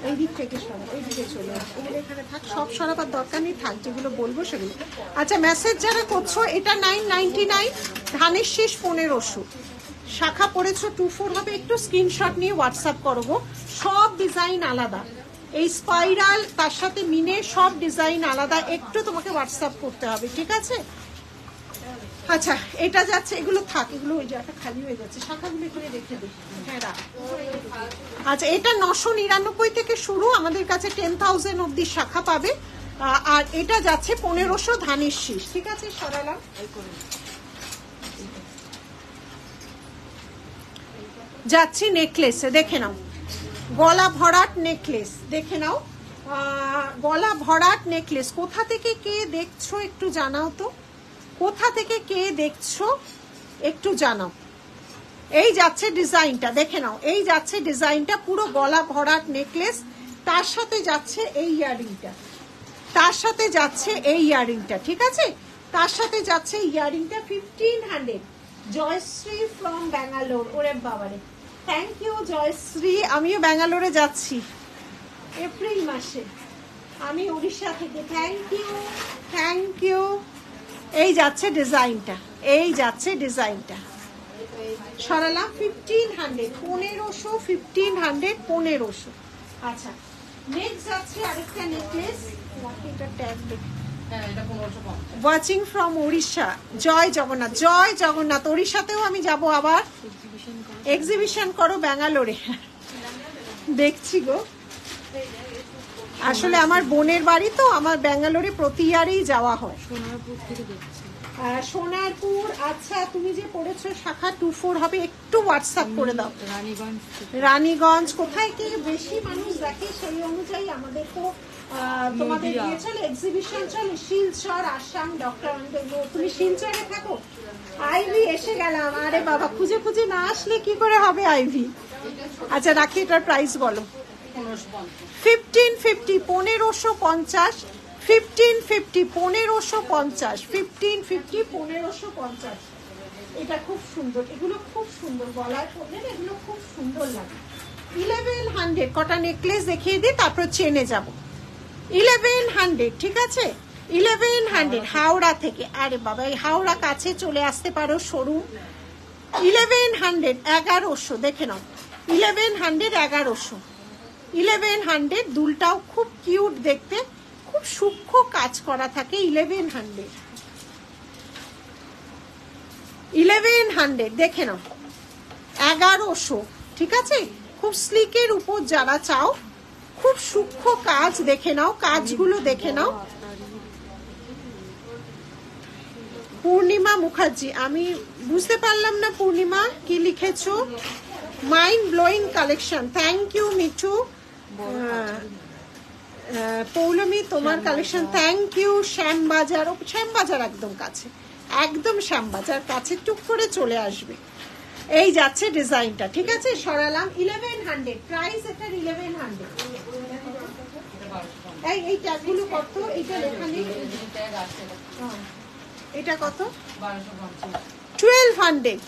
S1: এই দিক থেকে সরা, এই দিকে চলে আসো, এখানে থাক, সব সরাবার দরকার নেই, থাক, যেগুলো বলবো সেগুলো। আচ্ছা, মেসেজ যারা করছো, এটা 999, ধানের শেষ 1500, শাখা পড়েছো 24 হবে, একটু স্ক্রিনশট নিয়ে হোয়াটসঅ্যাপ করবো, সব ডিজাইন আলাদা, এই স্পাইরাল তার সাথে মিনে সব ডিজাইন আলাদা, একটু তোমাকে হোয়াটসঅ্যাপ করতে হবে, ঠিক আছে? আচ্ছা এটা যাচ্ছে, এগুলো থাক, এগুলো ওই জায়গাটা খালি হয়ে যাচ্ছে, শাখাগুলো এখানে রেখে দিই। হ্যাঁ রাখ। আচ্ছা এটা 999 থেকে শুরু, আমাদের কাছে 10,000 অব্দি শাখা পাবে। আর এটা যাচ্ছে 1500 ধানের শীষ, ঠিক আছে? সরালাম। যাচ্ছি নেকলেসে, দেখে নাও গলা ভরাট নেকলেস, দেখে নাও গলা ভরাট নেকলেস। কোথা থেকে কে দেখছো একটু জানাও তো, কোথা থেকে কে দেখছো একটু জানাও। এই যাচ্ছে ডিজাইনটা, দেখে নাও, এই যাচ্ছে ডিজাইনটা, পুরো গলা ভরাট নেকলেস, তার সাথে যাচ্ছে এই ইয়ারিংটা, তার সাথে যাচ্ছে এই ইয়ারিংটা, ঠিক আছে? তার সাথে যাচ্ছে ইয়ারিংটা 1500। জয়শ্রী ফ্রম ব্যাঙ্গালোর, ওরে বাবারে, থ্যাংক ইউ জয়শ্রী। আমিও ব্যাঙ্গালোরে যাচ্ছি এপ্রিল মাসে, আমি উড়িষ্যা থেকে। Thank you, thank you. এই যাচ্ছে ডিজাইনটা, এই যাচ্ছে ডিজাইনটা, সরালাম 1500, 1500, 1500, 1500। আচ্ছা নেক্সট যাচ্ছে আরেকটা নেকলেস, এটা ট্যাগ দেখে, ওয়াচিং ফ্রম উড়িষ্যা। জয় জগন্নাথ, জয় জগন্নাথ। উড়িষ্যাতেও আমি যাব আবার, এক্সিবিশন করো ব্যাঙ্গালোরে, দেখছি গো। আসলে আমার বোনের বাড়ি তো, আমার ব্যাঙ্গালোরে প্রতি ইয়ারেই যাওয়া হয়। সোনারপুর। আচ্ছা তুমি যে পড়েছো শাখা 24 হবে, একটু হোয়াটসঅ্যাপ করে দাও। রানীগঞ্জ কোথায় কি বেশি মানুষ দেখে সেই অনুযায়ী আমাদের তো তোমাদের দিয়ে চলে, এক্সিবিশন চলে। শিলচর, আসাম, ডক্টর অন্ডেগো। তুমি শিলচরে থাকো? আইভি এসে গেলাম। আরে বাবা, খুঁজে খুঁজে না আসলে কি করে হবে আইভি। আচ্ছা রাখি, এটার প্রাইস বলো। 1550, 1550, 1550, 1550, 1550, 1550। এটা খুব সুন্দর, এগুলো খুব সুন্দর, গলায় পরলে এগুলো খুব সুন্দর লাগে। 1100 কটা নেকলেস দেখিয়ে দিই, তারপর চেনে যাব। 1100, ঠিক আছে? 1100 হাওড়া থেকে। আরে বাবা, এই হাওড়া কাছে চলে আসতে পারো শোরুম। 1100, 1100, দেখে নাও। 1100, 1100, 1100। দুলটাও খুব কিউট দেখতে, খুব সূক্ষ্ম কাজ করা থাকে। 1100, 1100 দেখে নাও। 1100, ঠিক আছে? খুব স্লিকের উপর যারা চাও, খুব সূক্ষ্ম কাজ, দেখে নাও, কাজগুলো দেখে নাও। পূর্ণিমা মুখার্জি, আমি বুঝতে পারলাম না পূর্ণিমা কি লিখেছো। Mind blowing collection, thank you Mithu. Poulami তোমার collection, thank you. Shyambazar, Shyambazar একদম কাছে, একদম শ্যামবাজার কাছে, টুক করে চলে আসবে। এই যাচ্ছে ডিজাইনটা, ঠিক আছে? সরালাম। 1100 প্রাইস, এটার 1100। এই ট্যাগগুলো কত? এটা লেখা নেই, এটা কত? 1200।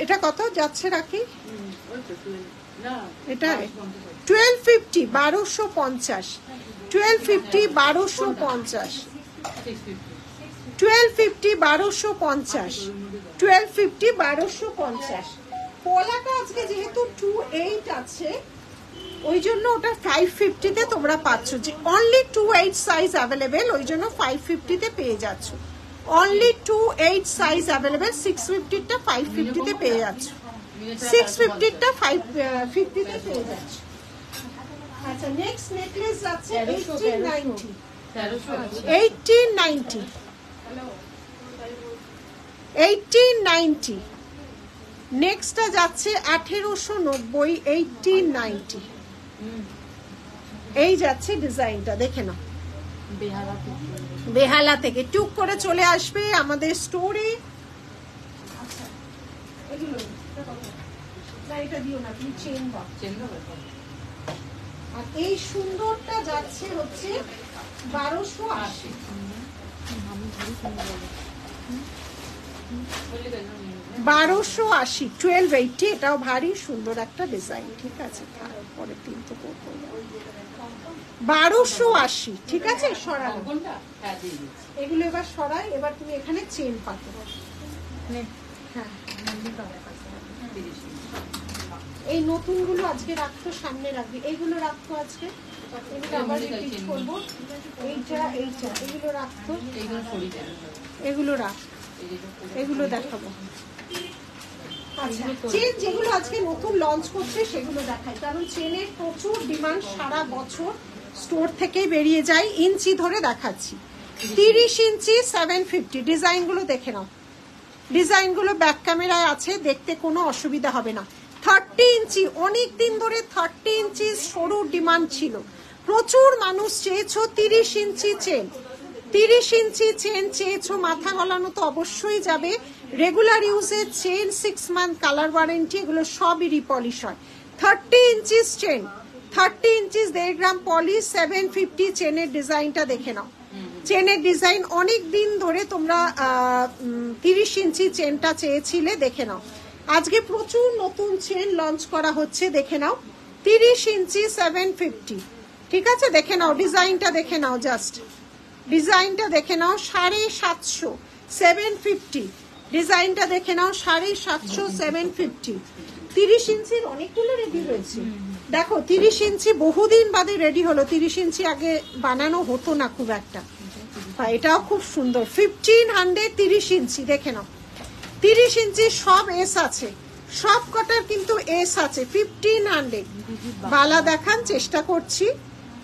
S1: এটা কত যাচ্ছে রাখি? এটা 1250, 1250, 1250, 1250, 1250, 1250, 1250, 1250। পলাটা আজকে যেহেতু 28 আছে, ওই জন্য ওটা 550-তে তোমরা পাচ্ছ। যে অনলি 28 সাইজ অ্যাভেলেবেল, ওই জন্য 550-তে পেয়ে যাচ্ছ। Only 28 size available. 650-টা 550-তে পেয়ে যাচ্ছ, 650-টা 550-তে পেয়ে যাচ্ছ। আচ্ছা নেক্সট নেকলেস যাচ্ছে 1890, 1890, 1890। নেক্সটটা যাচ্ছে 1890, 1890। এই যাচ্ছে ডিজাইনটা, দেখে নাও। বেহালা থেকে টুক করে চলে আসবে আমাদের স্টোরে। আর এই সুন্দরটা যাচ্ছে হচ্ছে 1280। 1280, 1280। এটাও ভারী সুন্দর একটা ডিজাইন, ঠিক আছে? পরে তিন তো করবো। 1280, ঠিক আছে? সরাই এগুলো, এবার সরাই। এবার তুমি এখানে চেন পাতো। হ্যাঁ এই নতুনগুলো আজকে রাখতো, সামনে রাখবি। এইগুলো রাখতো আজকে, আবার রিপিট করব। এইটা এগুলো রাখতো, এগুলো রাখ, এগুলো দেখাবো। আচ্ছা, চেন যেগুলো আজকে নতুন লঞ্চ করছে সেগুলো দেখাই, কারণ চেনের প্রচুর ডিমান্ড, সারা বছর স্টোর থেকে বেরিয়ে যায়। ইঞ্চি ধরে দেখাচ্ছি, 30 ইঞ্চি 750। ডিজাইনগুলো দেখে নাও, ডিজাইনগুলো ব্যাক ক্যামেরায় আছে, দেখতে কোনো অসুবিধা হবে না। 30 ইঞ্চি, অনেক দিন ধরে 30 ইঞ্চি সরু ডিমান্ড ছিল, প্রচুর মানুষ চেয়েছো 30 ইঞ্চি চেন। 30 ইঞ্চি চেন চেয়েছো, মাথা গলানো তো অবশ্যই যাবে। রেগুলার ইউজের চেন, 6 মান্থ কালার ওয়ারেন্টি, এগুলো সবই রিপলিশ হয়। 30 ইঞ্চি চেন, 30 ইঞ্চি 1.5 গ্রাম পলিশ, 750। চেনের ডিজাইনটা দেখে নাও, চেনের ডিজাইন অনেক দিন ধরে তোমরা 30 ইঞ্চি চেনটা চেয়েছিলে, দেখে নাও। আজকে প্রচুর নতুন চেন লঞ্চ করা হচ্ছে, দেখে নাও। 30 ইঞ্চি 750, ঠিক আছে? দেখে নাও ডিজাইনটা, দেখে নাও, জাস্ট ডিজাইনটা দেখে নাও। 750, 750 ডিজাইনটা দেখে নাও, 750, 750। 30 ইঞ্চির অনেকগুলো রেডি হয়েছে, দেখো 30 ইঞ্চি বহুদিন বাদে রেডি হলো। 30 ইঞ্চি আগে বানানো হতো না খুব একটা। এটাও খুব সুন্দর, 1500। 30 ইঞ্চি দেখে নাও, 30 ইঞ্চি সব এস আছে, সব কটার কিন্তু এস আছে। 1500 বালা দেখান চেষ্টা করছি।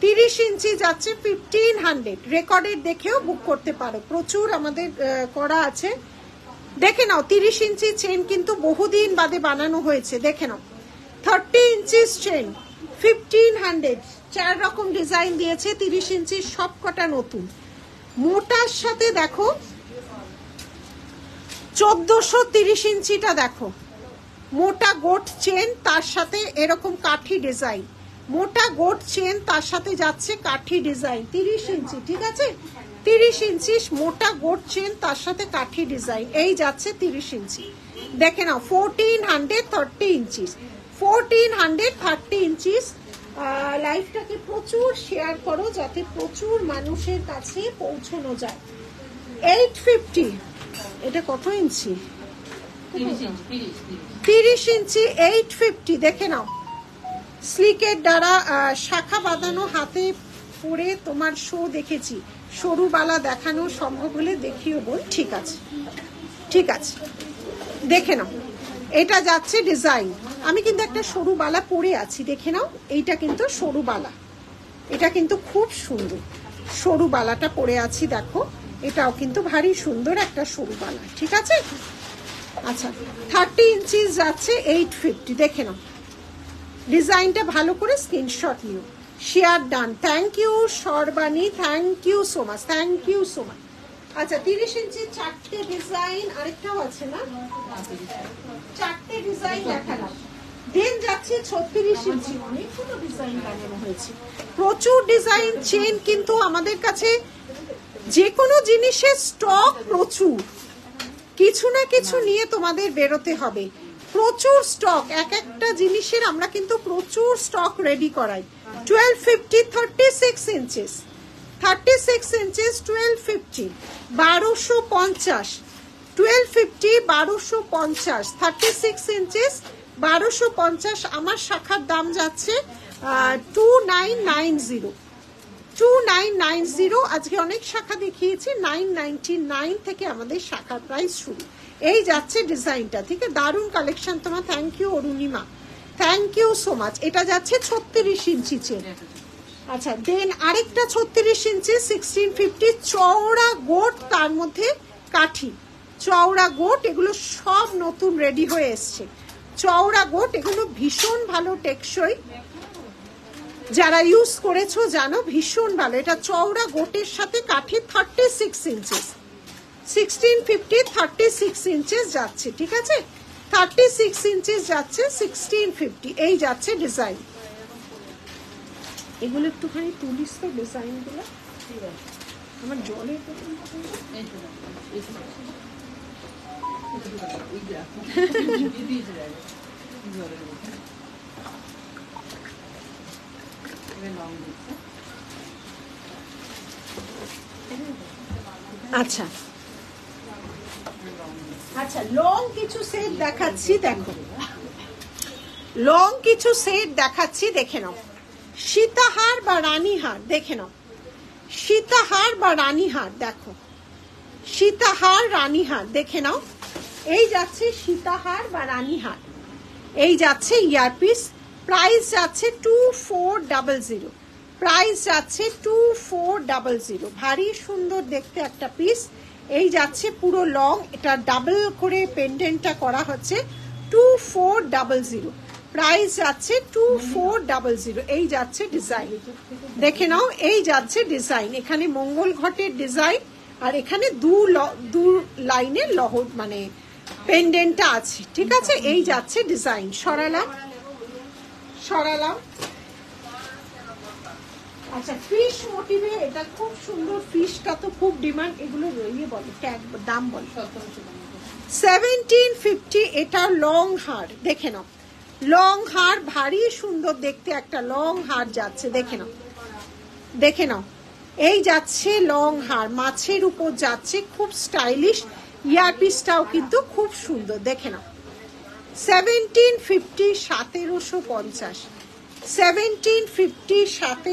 S1: 30 ইঞ্চি যাচ্ছে 1500। রেকর্ডের দেখেও বুক করতে পারো, প্রচুর আমাদের করা আছে। দেখে নাও 30 ইঞ্চি চেন কিন্তু বহুদিন বাদে বানানো হয়েছে, দেখে নাও। 30 ইঞ্চি চেন 1500, 4 রকম ডিজাইন দিয়েছে। 30 ইঞ্চি সব কটা নতুন। মোটার সাথে দেখো 1430 ইঞ্চিটা দেখো, মোটা গোট চেন, তার সাথে এরকম কাঠি ডিজাইন। মোটা গোট চেন, তার সাথে যাচ্ছে কাঠি ডিজাইন। 30 ইঞ্চি, ঠিক আছে? 30 ইঞ্চি মোটা গোট চেন, তার সাথে কাঠি ডিজাইন, এই যাচ্ছে 30 ইঞ্চি। দেখে নাও 1430 ইঞ্চি, 1430 ইঞ্চি। লাইভটাকে প্রচুর শেয়ার করো যাতে প্রচুর মানুষের কাছে পৌঁছানো যায়। 850, এটা কত ইঞ্চি? 30 ইঞ্চি 850, দেখে নাও। স্লিকের দ্বারা শাখা বাঁধানো, হাতে পরে তোমার শো দেখেছি, সরু বালা দেখানো সম্ভব হলে দেখিও বল। ঠিক আছে, ঠিক আছে, দেখে নাও। এটা যাচ্ছে ডিজাইন, আমি কিন্তু একটা সরু বালা পরে আছি, দেখে নাও। এইটা কিন্তু সরু বালা, এটা কিন্তু খুব সুন্দর সরু বালাটা পরে আছি, দেখো। এটাও কিন্তু ভারী সুন্দর একটা সরু বালা, ঠিক আছে? আচ্ছা, 30 ইঞ্চি যাচ্ছে 850, দেখে নাও। ডিজাইনটা ভালো করে স্ক্রিনশট নিও, share done. Thank you Sarbani, thank you so much, thank you so much. আচ্ছা, 30 ইঞ্চি 4টে ডিজাইন, আরেকটাও আছে না? 4টে ডিজাইন দেখালাম। দেন যাচ্ছে 36 ইঞ্চি, অনেকগুলো ডিজাইন বানানো হয়েছে, প্রচুর ডিজাইন। চেন কিন্তু আমাদের কাছে যে কোনো জিনিসের স্টক প্রচুর, কিছু না কিছু নিয়ে তোমাদের বেরোতে হবে। প্রচুর স্টক, এক একটা জিনিসের আমরা কিন্তু প্রচুর স্টক রেডি করাই। 1250, 36 ইঞ্চিস, 36 ইঞ্চিস 1250, 1250, 1250, 1250, 36 ইঞ্চিস 1250। আমার শাখার দাম যাচ্ছে 2990, 2990। আজকে অনেক শাখা দেখিয়েছি, 999 থেকে আমাদের শাখার প্রাইস শুরু। এই যাচ্ছে ডিজাইনটা, ঠিক আছে? দারুণ কালেকশন তোমার, thank you Arunima, thank you so much. এটা যাচ্ছে 36 ইঞ্চি চেন। আচ্ছা, দেন আরেকটা 36 ইঞ্চি 1650, চওড়া গোট, তার মধ্যে কাঠি, চওড়া গোট। এগুলো সব নতুন রেডি হয়ে এসছে, চওড়া গোট। এগুলো ভীষণ ভালো টেকসই, যারা ইউজ করেছো জানো, ভীষণ ভালো। এটা চওড়া গোটের সাথে কাঠি, 36 ইঞ্চিস, 1650, 36 ইঞ্চিস যাচ্ছে, ঠিক আছে? 36 ইঞ্চিস যাচ্ছে 1650, এই যাচ্ছে ডিজাইন। এগুলো একটুখানি তুলিস তো ডিজাইনগুলো, আমার জলের আচ্ছা আচ্ছা, লং কিছু সেট দেখাচ্ছি, দেখো। লং কিছু সেট দেখাচ্ছি, দেখে নাও। সীতাহার বা রানীহার দেখে নাও, সীতাহার বা রানীহার, দেখো সীতাহার রানীহার দেখে নাও। এই যাচ্ছে সীতাহার বা রানীহার, এই যাচ্ছে ইয়ারপিস, প্রাইস যাচ্ছে 2400, প্রাইস যাচ্ছে 2400। ভারী সুন্দর দেখতে একটা পিস। এই যাচ্ছে পুরো লং, এটা ডাবল করে পেন্ডেন্টটা করা হচ্ছে 2400, প্রাইস যাচ্ছে 2400। এই যাচ্ছে ডিজাইন, দেখে নাও এই যাচ্ছে ডিজাইন। এখানে মঙ্গল ঘটের ডিজাইন আর এখানে দু লাইনের মানে পেন্ডেন্টটা আছে, ঠিক আছে। এই যাচ্ছে ডিজাইন, সরালাম। আচ্ছা, ফিশ মোটিভে এটা খুব সুন্দর, ফিশটা তো খুব ডিমান্ড। এগুলো রইয়ে বলে ট্যাগ দাম বলে 1750। এটা লং হার, দেখে নাও লং হার, ভারী সুন্দর দেখতে একটা লং হার যাচ্ছে, দেখে নাও, দেখে নাও। এই যাচ্ছে লং হার, মাছের উপর যাচ্ছে, খুব স্টাইলিশ। ইয়ারপিসটাও কিন্তু খুব সুন্দর, দেখে নাও। 1750, 1750, 1750,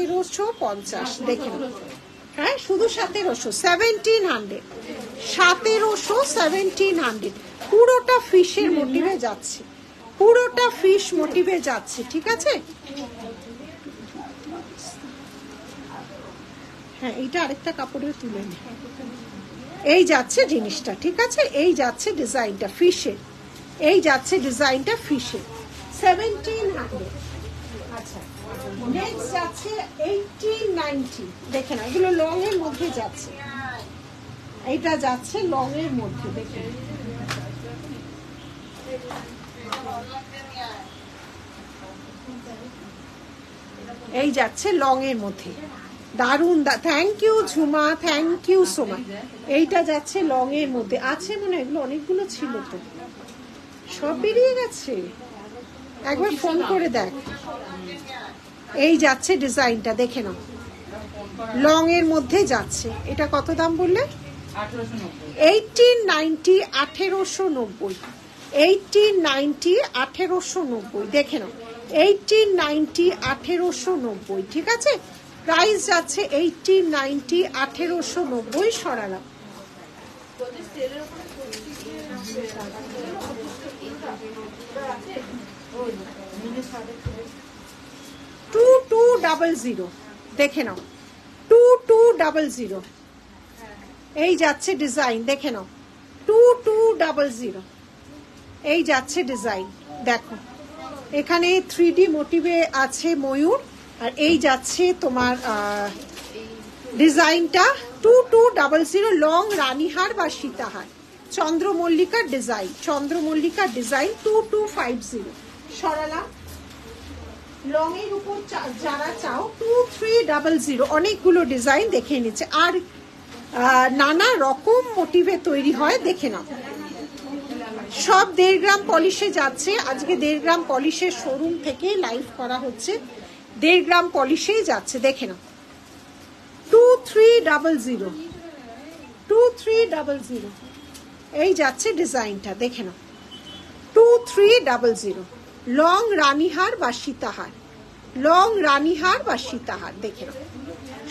S1: 1750, দেখে নাও। হ্যাঁ, শুধু 1700, 1700, 1700, 1700। পুরোটা ফিশের মোটিভে যাচ্ছে, পুরোটা ফিশ মোটিভে যাচ্ছে, ঠিক আছে। হ্যাঁ, এইটা আরেকটা কাপড়ে তুলে নে। এই যাচ্ছে জিনিসটা, ঠিক আছে। এই যাচ্ছে ডিজাইনটা ফিশের, এই যাচ্ছে ডিজাইনটা ফিশের 1700। আচ্ছা, নেক্সট যাচ্ছে 1890, দেখে না, এগুলো লং এর মধ্যে যাচ্ছে। এইটা যাচ্ছে লং এর মধ্যে, দেখে এই যাচ্ছে লং এর মধ্যে, দারুন। Thank you Jhuma, thank you so much. এইটা যাচ্ছে লং এর মধ্যে, আছে মনে হয়, এগুলো অনেকগুলো ছিল তো, সব বেরিয়ে গেছে, একবার ফোন করে দেখ। এই যাচ্ছে ডিজাইনটা, দেখে নাও লং এর মধ্যে যাচ্ছে। এটা কত দাম বললে? 1890, 1890, 1890, 1890, দেখে নাও 1890, 1890, ঠিক আছে। প্রাইস যাচ্ছে 1890, 1890। সরালাম। টু 2200, দেখে নাও 2200। এই যাচ্ছে ডিজাইন, দেখে নাও 2200। এই যাচ্ছে ডিজাইন, দেখো এখানে 3D মোটিভে আছে ময়ূর, আর এই যাচ্ছে তোমার ডিজাইনটা 2200, লং রানীহার বা সীতাহার, চন্দ্রমল্লিকার ডিজাইন, চন্দ্রমল্লিকার ডিজাইন 2250। সরালাম। লং এর উপর যারা চাও 2300, অনেকগুলো ডিজাইন দেখে নিচ্ছে, আর নানা রকম মোটিভে তৈরি হয়, দেখে নাও। সব 1.5 গ্রাম পলিশে যাচ্ছে। আজকে 1.5 গ্রাম পলিশের শোরুম থেকে লাইভ করা হচ্ছে, 1.5 গ্রাম পলিশেই যাচ্ছে, দেখে নাও 2300, 2300। এই যাচ্ছে ডিজাইনটা, দেখে নাও 2300, লং রানীহার বা সীতাহার, লং রানীহার বা সীতাহার, দেখে নাও।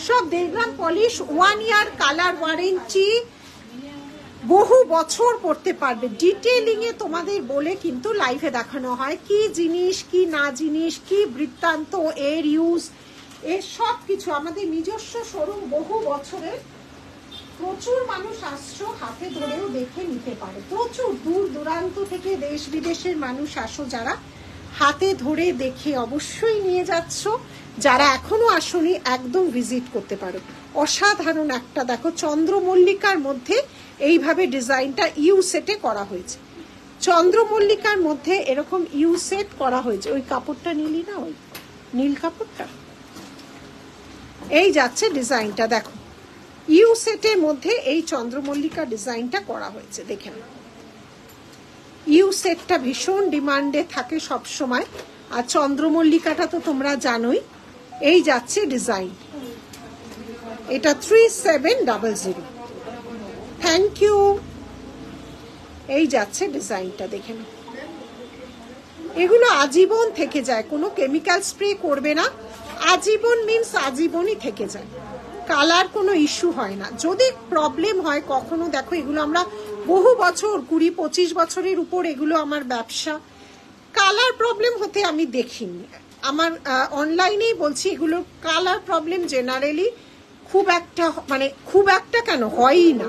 S1: সব 1.5 গ্রাম পলিশ, 1 ইয়ার কালার ওয়ারেন্টি, বহু বছর পড়তে পারবে। ডিটেইলিং এ তোমাদের বলে কিন্তু লাইভে দেখানো হয় কি জিনিস, কি না জিনিস, কি বৃত্তান্ত, এর ইউজ, এর সব কিছু। আমাদের নিজস্ব শোরুম, বহু বছরের, প্রচুর মানুষ আসছো, হাতে ধরেও দেখে নিতে পারে। প্রচুর দূর দূরান্ত থেকে, দেশ বিদেশের মানুষ আসো, যারা হাতে ধরে দেখে অবশ্যই নিয়ে যাচ্ছ। যারা এখনো আসনি, একদম ভিজিট করতে পারো। অসাধারণ একটা, দেখো চন্দ্রমল্লিকার মধ্যে এইভাবে ডিজাইনটা ইউ সেটে করা হয়েছে, চন্দ্রমল্লিকার মধ্যে এরকম ইউ সেট করা হয়েছে। ওই কাপড়টা নিলি না, ওই নীল কাপড়টা। এই যাচ্ছে ডিজাইনটা, দেখো ইউ সেটের মধ্যে এই চন্দ্রমল্লিকা ডিজাইনটা করা হয়েছে, দেখে নাও। ইউ সেটটা ভীষণ ডিমান্ডে থাকে সব সময়, আর চন্দ্রমল্লিকাটা তো তোমরা জানোই। এই যাচ্ছে ডিজাইন, এটা 3700। Thank you. এই যাচ্ছে ডিজাইনটা, দেখে নাও। এগুলো আজীবন থেকে যায়, কোনো কেমিক্যাল স্প্রে করবে না, আজীবন মিনস আজীবনই থেকে যায়, কালার কোনো ইস্যু হয় না। যদি প্রবলেম হয় কখনো, দেখো এগুলো আমরা বহু বছর 20-25 বছরের উপর এগুলো আমার ব্যবসা, কালার প্রবলেম হতে আমি দেখিনি। আমার অনলাইনেই বলছি এগুলো কালার প্রবলেম জেনারেলি খুব একটা কেন হয়ই না।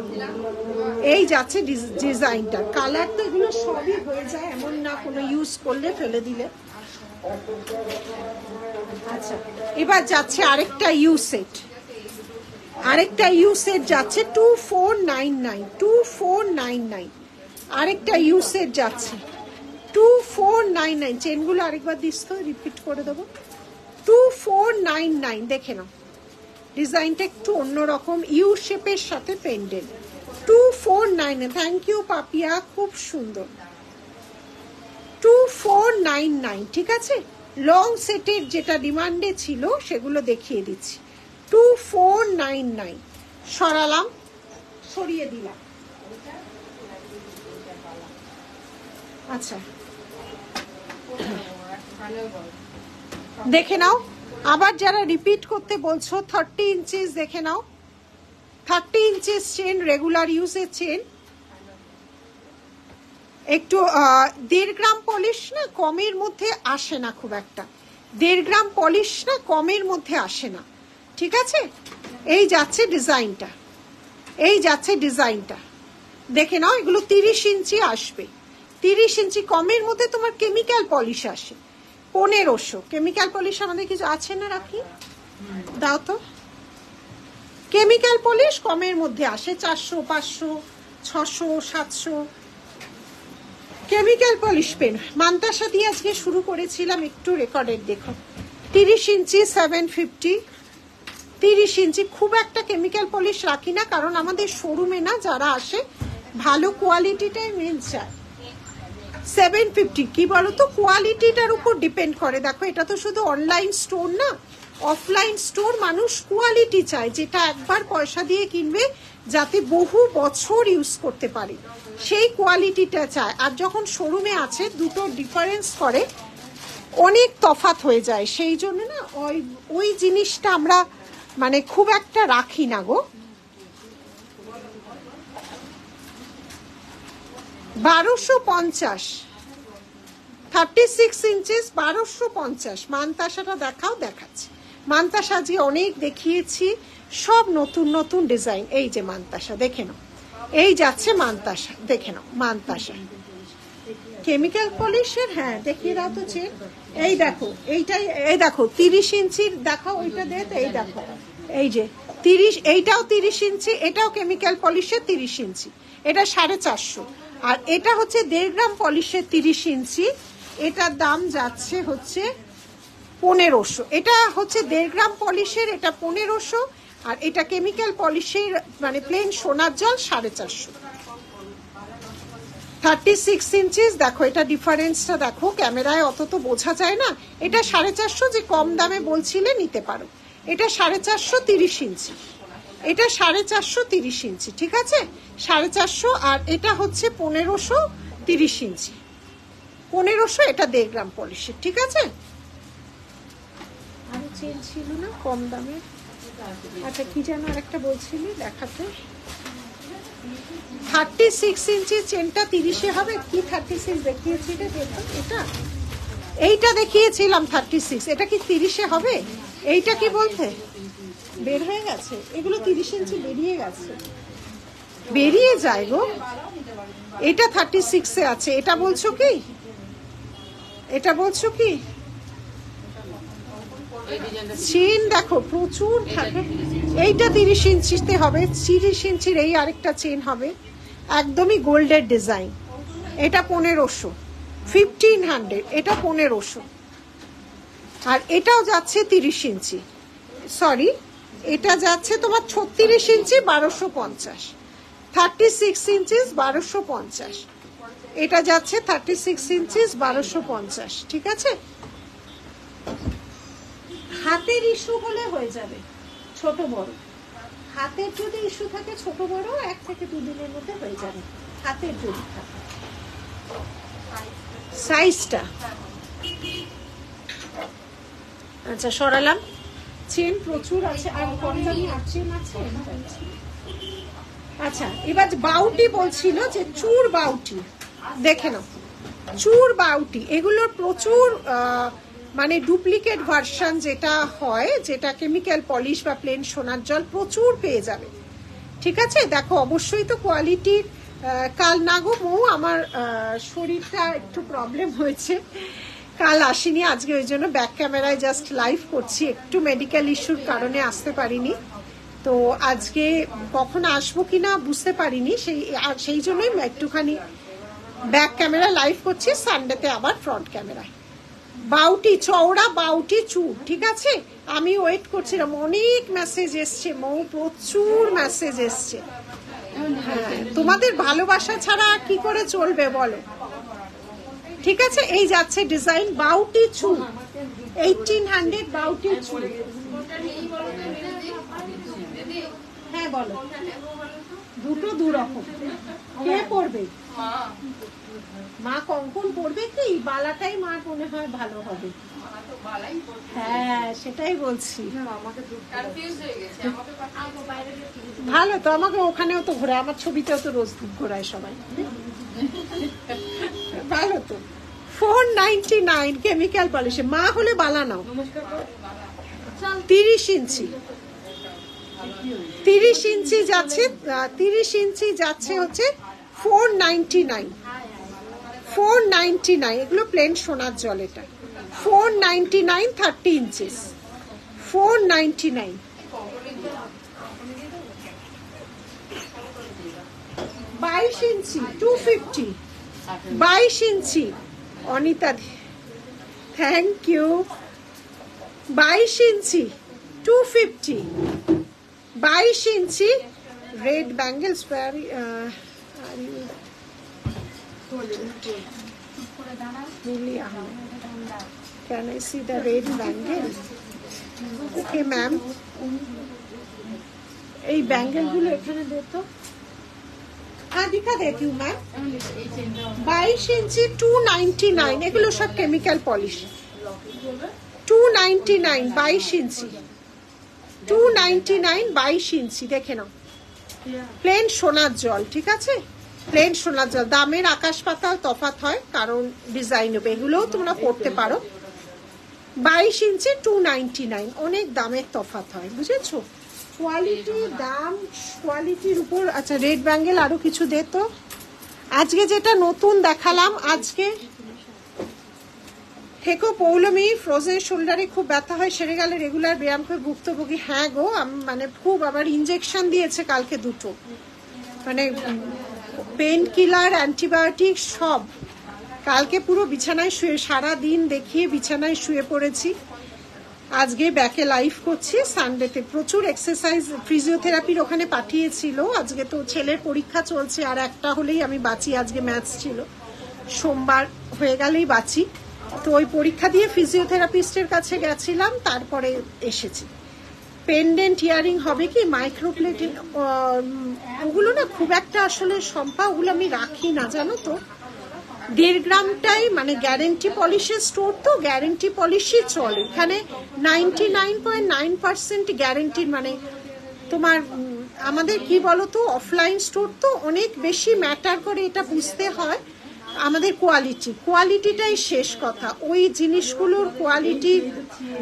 S1: এই যাচ্ছে ডিজাইনটা, কালার তো এগুলো সবই হয়ে যায়, এমন না কোনো ইউজ করলে ফেলে দিলে। আচ্ছা, এবার যাচ্ছে আরেকটা ইউ সেট, যাচ্ছে 2499 আরেকটা ইউ সেট যাচ্ছে 2499। চেনগুলো আরেকবার দিস তো, রিপিট করে দেবো। 2499 দেখে নাও, ডিজাইনটা একটু অন্যরকম, ইউ শেপের সাথে পেন্ডেন্ট। 2499, থ্যাংক ইউ পাপিয়া, খুব সুন্দর। 2499, ঠিক আছে। লং সেটের যেটা ডিমান্ডে ছিল সেগুলো দেখিয়ে দিচ্ছি। 2499 সরালাম, সরিয়ে দিলাম। আচ্ছা, দেখে নাও। আবার যারা রিপিট করতে বলছো 30 ইঞ্চিস দেখে নাও, 30 ইঞ্চিস চেন, রেগুলার ইউজের চেন। একটু 1.5 গ্রাম পলিশ না কমের মধ্যে আসে না খুব একটা, 1.5 গ্রাম পলিশ না কমের মধ্যে আসে না, ঠিক আছে। এই যাচ্ছে ডিজাইনটা, দেখে নাও। এগুলো 30 ইঞ্চি আসবে, 30 ইঞ্চি কমের মধ্যে তোমার কেমিক্যাল পলিশ আসে 1500। কেমিক্যাল পলিশ আমাদের কিছু আছে না, রাখি দাও তো। কেমিক্যাল পলিশ কমের মধ্যে আসে 400, 500, 600, 700। কেমিক্যাল পলিশ পেন মান্তাসা দিয়ে আজকে শুরু করেছিলাম, একটু রেকর্ডের দেখো। 30 ইঞ্চি 750, 30 ইঞ্চি। খুব একটা কেমিক্যাল পলিশ রাখি না, কারণ আমাদের শোরুমে না যারা আসে ভালো কোয়ালিটিটাই মেন চায়। 750 কি বলতো, কোয়ালিটিটার উপর ডিপেন্ড করে। দেখো এটা তো শুধু অনলাইন স্টোর না, অফলাইন স্টোর, মানুষ কোয়ালিটি চায়, যেটা একবার পয়সা দিয়ে কিনবে যাতে বহু বছর ইউজ করতে পারে, সেই কোয়ালিটিটা চায়। আর যখন শোরুমে আছে দুটো ডিফারেন্স করে, অনেক তফাৎ হয়ে যায়, সেই জন্য না ওই জিনিসটা আমরা খুব একটা রাখি না গো। 1250, 36 ইঞ্চিস 1250। মান্তাসাটা দেখাও, দেখাচ্ছি। মান্তাসা যে অনেক দেখিয়েছি, সব নতুন নতুন ডিজাইন। এই যে মান্তাসা দেখে নাও, এই যাচ্ছে মান্তাসা, দেখে নাও মান্তাসা কেমিক্যাল পলিশের। হ্যাঁ দেখিয়ে দাও তো চেন। এই দেখো, এইটাই, এই দেখো 30 ইঞ্চির দেখাও, ওইটা দে। এই দেখো, এই যে 30, এইটাও 30 ইঞ্চি, এটাও কেমিক্যাল পলিশের 30 ইঞ্চি, এটা 450। আর এটা হচ্ছে 1.5 গ্রাম পলিশের 30 ইঞ্চি, এটার দাম যাচ্ছে হচ্ছে 1500। এটা হচ্ছে 1.5 গ্রাম পলিশের, এটা 1500। আর এটা কেমিক্যাল পলিশের প্লেন সোনার জল 450। 36 ইঞ্চিস দেখো, এটা ডিফারেন্সটা দেখো, ক্যামেরায় অত তো বোঝা যায় না। এটা 450, যে কম দামে বলছিলে নিতে পারো। এটা 450 30 ইঞ্চি, এটা 450 30 ইঞ্চি, ঠিক আছে, 450। আর এটা হচ্ছে 1500 30 ইঞ্চি, 1500। এটা 1.5 গ্রাম পলিশের, ঠিক আছে। আরো চেন ছিল না কম দামে, আচ্ছা কি যেন আরেকটা বলছিলি দেখাতে। 36 ইঞ্চি চেনটা 30-এ হবে কি? 36 দেখিয়েছি রে, দেখো এটা, এইটা দেখিয়েছিলাম 36, এটা কি 30-এ হবে? এইটা কি বলতে বের হয়ে গেছে, এগুলো 30 ইঞ্চি বেরিয়ে গেছে, বেরিয়ে যায় গো। এটা 36-এ আছে, এটা বলছো কি? এটা বলছো কি? চেন দেখো প্রচুর থাকে। এইটা 30 ইঞ্চিতে হবে, 30 ইঞ্চির এই আরেকটা চেন হবে, একদমই গোল্ডের ডিজাইন। এটা 1500, 1500, এটা 1500। আর এটাও যাচ্ছে 30 ইঞ্চি, সরি এটা যাচ্ছে তোমার 36 ইঞ্চি 1250, 36 ইঞ্চিস 1250। এটা যাচ্ছে 36 ইঞ্চিস 1250, ঠিক আছে। হাতের ইস্যু হলে হয়ে যাবে ছোট বড়, হাতের যদি ইস্যু থাকে ছোট বড় 1 থেকে 2 দিনের মধ্যে হয়ে যাবে, হাতের যদি থাকে। সাইজটা আচ্ছা সরালাম। চেন প্রচুর আছে। আর কম দামি আর চেন আছে। আচ্ছা, এবার বাউটি বলছিল যে চুর বাউটি, দেখে নাও চুর বাউটি, এগুলোর প্রচুর মানে ডুপ্লিকেট ভার্সন যেটা হয়, যেটা কেমিক্যাল পলিশ বা প্লেন সোনার জল প্রচুর পেয়ে যাবে। ঠিক আছে, দেখো অবশ্যই তো কোয়ালিটির। কাল না গো মৌ, আমার শরীরটা একটু প্রবলেম হয়েছে, কাল আসিনি, আজকে ওই জন্য ব্যাক ক্যামেরায় জাস্ট লাইভ করছি, একটু মেডিকেল ইস্যুর কারণে আসতে পারিনি। তো আজকে কখন আসবো কিনা বুঝতে পারিনি, সেই জন্যই একটুখানি ব্যাক ক্যামেরা লাইভ করছি, সানডেতে আবার ফ্রন্ট ক্যামেরায়। বাউটি, চওড়া বাউটি চুর, ঠিক আছে। আমি ওয়েট করছিলাম, অনেক মেসেজ এসছে মৌ, প্রচুর মেসেজ এসছে। হ্যাঁ, তোমাদের ভালোবাসা ছাড়া কি করে চলবে বলো। ঠিক আছে, এই যাচ্ছে ডিজাইন বাউটি চুর, 1800 বাউটি চুর। হ্যাঁ বলো, দুটো দু রকম। কে পড়বে? মা কঙ্কন পড়বে কি? বালাটাই মা মনে হয় ভালো হবে। হ্যাঁ সেটাই বলছি। ভালো তো, আমাকে ওখানেও তো ঘোরায়, আমার ছবিতেও তো রোজ ঘোরায় সবাই। ভালো তো। 499 কেমিক্যাল পলিশে। মা হলে বালা নাও। 30 ইঞ্চি, 30 ইঞ্চি যাচ্ছে, 30 ইঞ্চি যাচ্ছে হচ্ছে 499। 499, এগুলো প্লেন সোনার জল। এটা 499, 30 inches 499। 22 inch 250, 22 inch Anita, thank you. 22 inch 250, 22 inch red bangles. Can I see the red bangle? Okay ma'am, এই ব্যাঙ্গেল গুলো এখানে দে তো। হ্যাঁ দিখা দেতি হু ম্যাম। 22 ইঞ্চি 299, এগুলো সব কেমিক্যাল পলিশ। 299 22 ইঞ্চি, 299 22 ইঞ্চি, দেখে নাও। প্লেন সোনার জল, ঠিক আছে, প্লেন সোনার জল। দামের আকাশ পাতাল তফাৎ হয়, কারণ ডিজাইন হবে, এগুলোও তোমরা পড়তে পারো। 22 ইঞ্চি 299, অনেক দামের তফাৎ হয়, বুঝেছো। কোয়ালিটি, দাম, কোয়ালিটির উপর। আচ্ছা রেড ব্যাঙ্গেল আরো কিছু দে তো। আজকে যেটা নতুন দেখালাম, আজকে থেকো পৌলমী, ফ্রোজেন শোল্ডারে খুব ব্যথা হয়, সেরে গেলে রেগুলার ব্যায়াম করে ভুক্তভোগী। হ্যাঁ গো, মানে খুব, আবার ইনজেকশন দিয়েছে কালকে দুটো, মানে পেন কিলার, অ্যান্টিবায়োটিক সব। কালকে পুরো বিছানায় শুয়ে, সারা দিন দেখিয়ে বিছানায় শুয়ে পড়েছি। আজকে ব্যাকে লাইভ করছি, সানডেতে প্রচুর এক্সারসাইজ, ফিজিওথেরাপির ওখানে পাঠিয়েছিল। আজকে তো ছেলের পরীক্ষা চলছে, আর একটা হলেই আমি বাঁচি। আজকে ম্যাথস ছিল, সোমবার হয়ে গেলেই বাঁচি। তো ওই পরীক্ষা দিয়ে ফিজিওথেরাপিস্টের কাছে গেছিলাম, তারপরে এসেছি। পেন্ডেন্ট ইয়ারিং হবে কি, মাইক্রোপ্লেটিং, ওগুলো না খুব একটা আসলে সম্পা, ওগুলো আমি রাখি না, জানো তো। 1.5 গ্রামটাই, মানে গ্যারেন্টি পলিশের স্টোর তো, গ্যারেন্টি পলিশই চলে এখানে। 99.9% গ্যারেন্টির, মানে তোমার আমাদের কি বলতো, অফলাইন স্টোর তো অনেক বেশি ম্যাটার করে, এটা বুঝতে হয়। আমাদের কোয়ালিটিটাই শেষ কথা, ওই জিনিসগুলোর quality.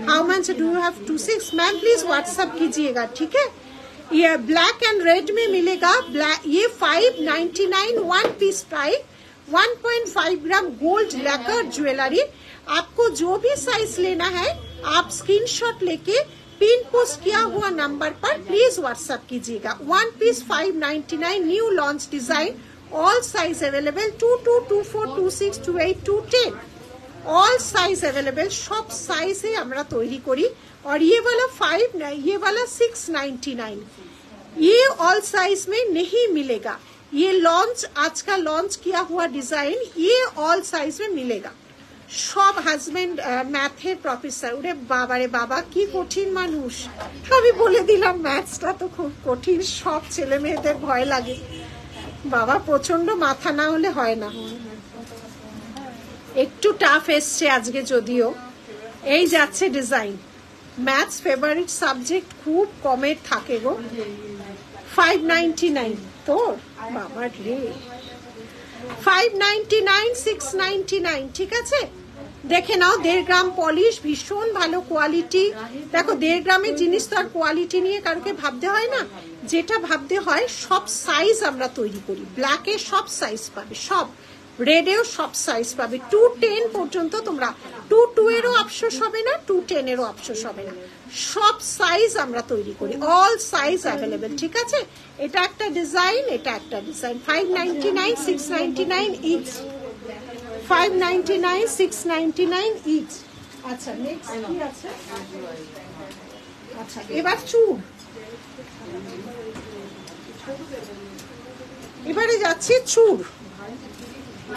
S1: How much do you have 26 ma'am please WhatsApp कीजिएगा, ठीक है। ये ब्लैक एंड रेड में मिलेगा। ब्लैक ये 599 1 piece price, 1.5 gram gold lacquer jewellery. आपको जो भी साइज लेना है आप स्क्रीनशॉट लेके पिन पोस्ट किया हुआ नंबर पर प्लीज व्हाट्सएप कीजिएगा। 1 piece 599, new launch design, all size available, 22, 24, 26, 28, 210, all size available। सब size है हमरा तैयारी करी। और ये वाला 5, ये वाला 699, ये all size में नहीं मिलेगा। ये लॉन्च, आज का लॉन्च किया हुआ डिजाइन, ये all size में मिलेगा। सब হাজবেন্ড ম্যাথের প্রফেসর। ওরে বাবা রে বাবা, কি কঠিন মানুষ। আমি বলে দিলাম ম্যাথসটা তো খুব কঠিন, সব ছেলে মেয়েদের ভয় লাগে বাবা, প্রচন্ড মাথা না হলে হয় না। একটু টাফ এসছে আজকে যদিও। এই যাচ্ছে ডিজাইন, ম্যাথস ফেভারিট সাবজেক্ট, খুব কমের থাকে গো। 599 তোর বাবার রে, 599, 699, ঠিক আছে। দেখে নাও 1.5 গ্রাম পলিশ, ভীষণ ভালো কোয়ালিটি। দেখো 1.5 গ্রামের জিনিস তো আর কোয়ালিটি নিয়ে কারোকে ভাবতে হয় না, যেটা ভাবতে হয় সব সাইজ আমরা তৈরি করি। ব্ল্যাকে সব সাইজ পাবে, সব রেডেও সব সাইজ পাবে। 210 পর্যন্ত তোমরা, 22 এরও আফসোস হবে না, 210 এরও আফসোস হবে না। সব সাইজ আমরা তৈরি করি, অল সাইজ অ্যাভেলেবেল, ঠিক আছে। এটা একটা ডিজাইন, এটা একটা ডিজাইন। 599, 699 each, 599, 699 each. আচ্ছা নেক্সট কি আছে? আচ্ছা এবার চুড়, এবারে যাচ্ছি চুড়।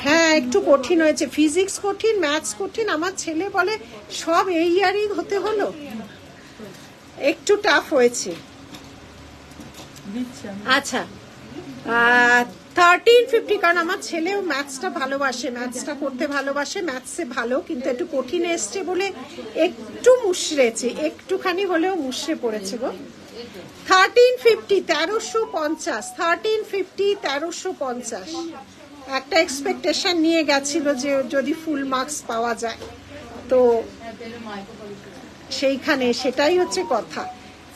S1: হ্যাঁ একটু কঠিন হয়েছে, ফিজিক্স কঠিন, ম্যাথস কঠিন। আমার ছেলে বলে সব এই ইয়ারই হতে হলো, একটু টাফ হয়েছে। আচ্ছা 1350, কারণ আমার ছেলেও ম্যাথসটা ভালোবাসে, ম্যাথসটা করতে ভালোবাসে, ম্যাথসে ভালো, কিন্তু একটু কঠিন এসছে বলে একটু মুশড়েছে, একটুখানি হলেও মুশড়ে পড়েছে গো। 1350, 1350, 1350, 1350। একটা এক্সপেকটেশন নিয়ে গেছিল যে যদি ফুল মার্কস পাওয়া যায়, তো সেইখানে সেটাই হচ্ছে কথা।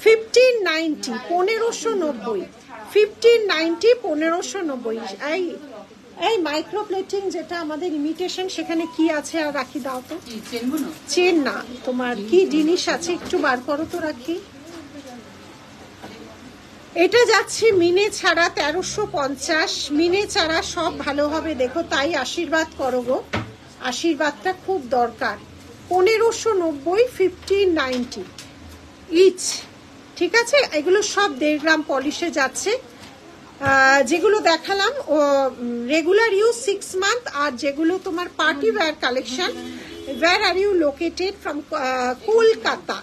S1: 1590, 1590, 1590, 1590। এই মাইক্রোপ্লেটিং যেটা আমাদের ইমিটেশন, সেখানে কি আছে আর রাখি দাও তো। চেন না, তোমার কি জিনিস আছে একটু বার করো তো রাখি। এটা যাচ্ছে মিনে ছাড়া 1350, মিনে ছাড়া সব ভালো হবে দেখো, তাই আশীর্বাদ করো গো, আশীর্বাদটা খুব দরকার। 1590, 1590 ইচ, ঠিক আছে। এগুলো সব 1.5 গ্রাম পলিশে যাচ্ছে। যেগুলো দেখালাম ও রেগুলার ইউজ 6 মান্থ, আর যেগুলো তোমার party wear collection. Where are you located? From Kolkata.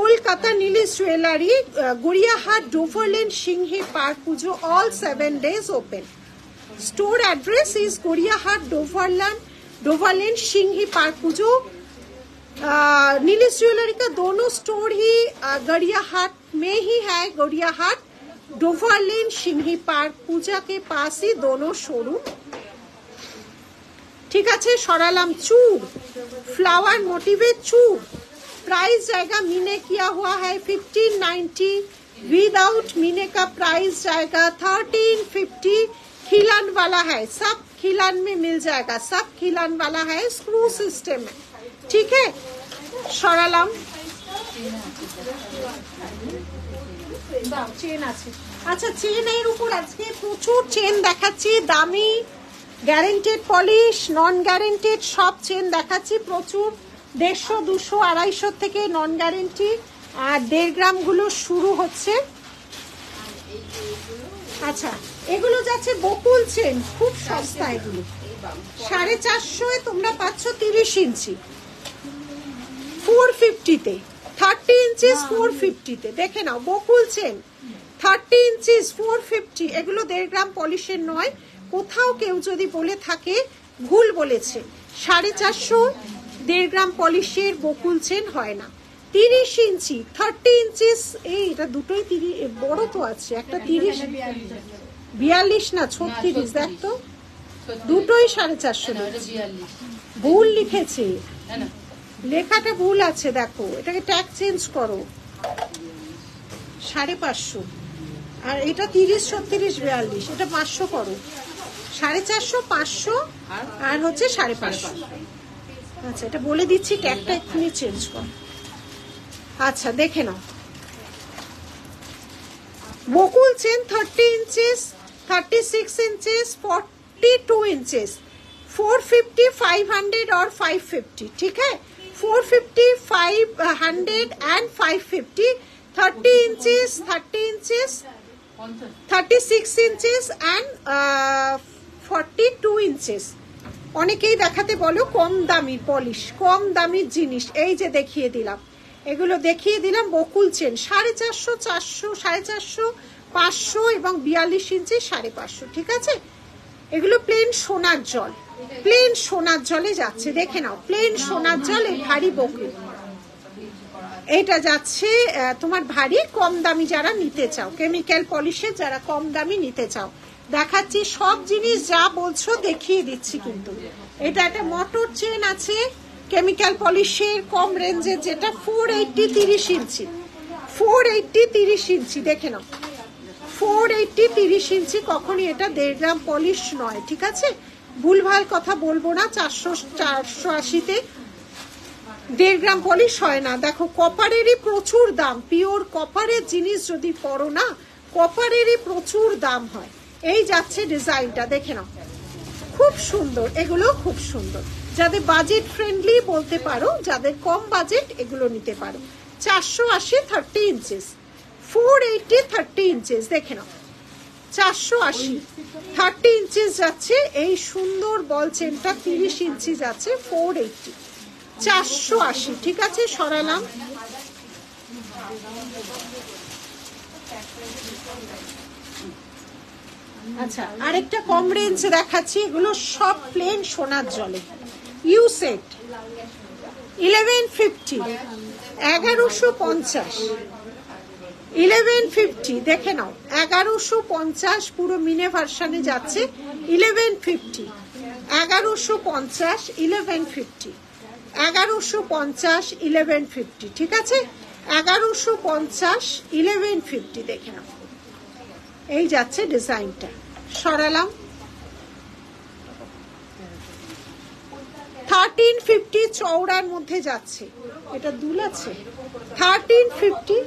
S1: Kolkata Nilish jewellery, Gariahat, Dover Lane, Singhi Park, Pujo all 7 days open. Store address is Goriyahat, Dover Lane, Singhi Park, Pujo. Nilish jewellery का दोनों स्टोर ही गड़ियाहाट में ही है, गड़ियाहाट, डोवर लेन, सिंही पार्क, पूजा के पास ही दोनों शोरूम, ठीक है। सरालाम चूड़, फ्लावर मोटिवे चूड़, प्राइस जाएगा मीने किया हुआ है 1590, विदाउट मीने का प्राइस जाएगा 1350। खिलान वाला है, सब खिलान में मिल जाएगा, सब खिलान वाला है, स्क्रू सिस्टम है, ठीक है। सरालाम চেন আছে। আচ্ছা চেনের উপর আজকে প্রচুর চেন দেখাচ্ছি, দামি, গ্যারেন্টেড পলিশ, নন গ্যারেন্টেড সব চেন দেখাচ্ছি প্রচুর। 150, 200, 250 থেকে নন গ্যারেন্টি, আর 1.5 গ্রাম গুলো শুরু হচ্ছে। আচ্ছা এগুলো যাচ্ছে বকুল চেন, খুব সস্তা এগুলো, 450 তোমরা পাচ্ছ 30 ইঞ্চি, 450-তে, 30 ইঞ্চিস 450-তে। দেখে নাও বকুল চেন 30 ইঞ্চিস 450, এগুলো 1.5 গ্রাম পলিশের নয়। কোথাও কেউ যদি বলে থাকে ভুল বলেছে, 450 1.5 গ্রাম পলিশের বকুল চেন হয় না। 30 ইঞ্চি 30 ইঞ্চিস, এই এটা দুটোই 30, বড় তো আছে একটা 30, 42 না 36, দেখ তো দুটোই 450। ভুল লিখেছে, লেখাটা ভুল আছে, দেখো এটাকে ট্যাগ চেঞ্জ করো, 550। আর এটা 30, 36, 42, এটা 500 করো, 450, 500 আর হচ্ছে 550। আচ্ছা এটা বলে দিচ্ছি, ট্যাগটা এক্ষুনি চেঞ্জ কর। আচ্ছা দেখে নাও বকুল চেন 30 ইঞ্চিস, 36 ইঞ্চিস, 42 इंचेस, 450, 500 और 550, ठीक है। 450, 500 and 550, 30 inches, 30 inches, 36 inches and 42 inches. অনেকেই দেখাতে বলো কম দামি পলিশ, কম দামি জিনিস, এই যে দেখিয়ে দিলাম, এগুলো দেখিয়ে দিলাম বকুল চেন 450, 400, 450, 500 এবং 42 ইঞ্চি 550, ঠিক আছে। এগুলো প্লেন সোনার জল, প্লেন সোনার জলে যাচ্ছে, দেখে নাও প্লেন সোনার জল, এই ভারী বকুল। এটা যাচ্ছে তোমার ভারী কম দামি যারা নিতে চাও, কেমিক্যাল পলিশের যারা কম দামি নিতে চাও। দেখাচ্ছি সব জিনিস যা বলছো দেখিয়ে দিচ্ছি। কিন্তু এটা একটা মোটর চেন আছে কেমিক্যাল পলিশের কম রেঞ্জের, যেটা 480 30 ইঞ্চি, 480 30 ইঞ্চি। দেখে নাও 480 30 ইঞ্চি, কখনই এটা 1.5 গ্রাম পলিশ নয়, ঠিক আছে? ভুলভাল কথা বলবো না। 480-তে 1.5 গ্রাম পলিশ হয় না। দেখো কপারেরই প্রচুর দাম, পিওর কপারের জিনিস যদি পরো না, কপারেরই প্রচুর দাম হয়। এই যাচ্ছে ডিজাইনটা, দেখে নাও খুব সুন্দর, এগুলো খুব সুন্দর। যাদের বাজেট ফ্রেন্ডলি বলতে পারো, যাদের কম বাজেট এগুলো নিতে পারো। 480 30 ইঞ্চেস, 480 30 ইঞ্চেস। দেখে নাও 480 30 ইঞ্চেস যাচ্ছে এই সুন্দর বল চেনটা। 30 ইঞ্চি যাচ্ছে 480, 480, ঠিক আছে? সরালাম। আচ্ছা, আরেকটা কম রেঞ্জ দেখাচ্ছি। এগুলো সব প্লেন সোনার জলে, ইউ সেট 1150, 1150, 1150। দেখে নাও 1150, পুরো মিনে ভার্সনে যাচ্ছে 1150, 1150, 1150, 1150, 1150, ঠিক আছে? 1150, 1150। দেখে নাও এই যাচ্ছে ডিজাইনটা। সরালাম। 1350 চওড়ার মধ্যে যাচ্ছে, এটা দুল আছে। 1350,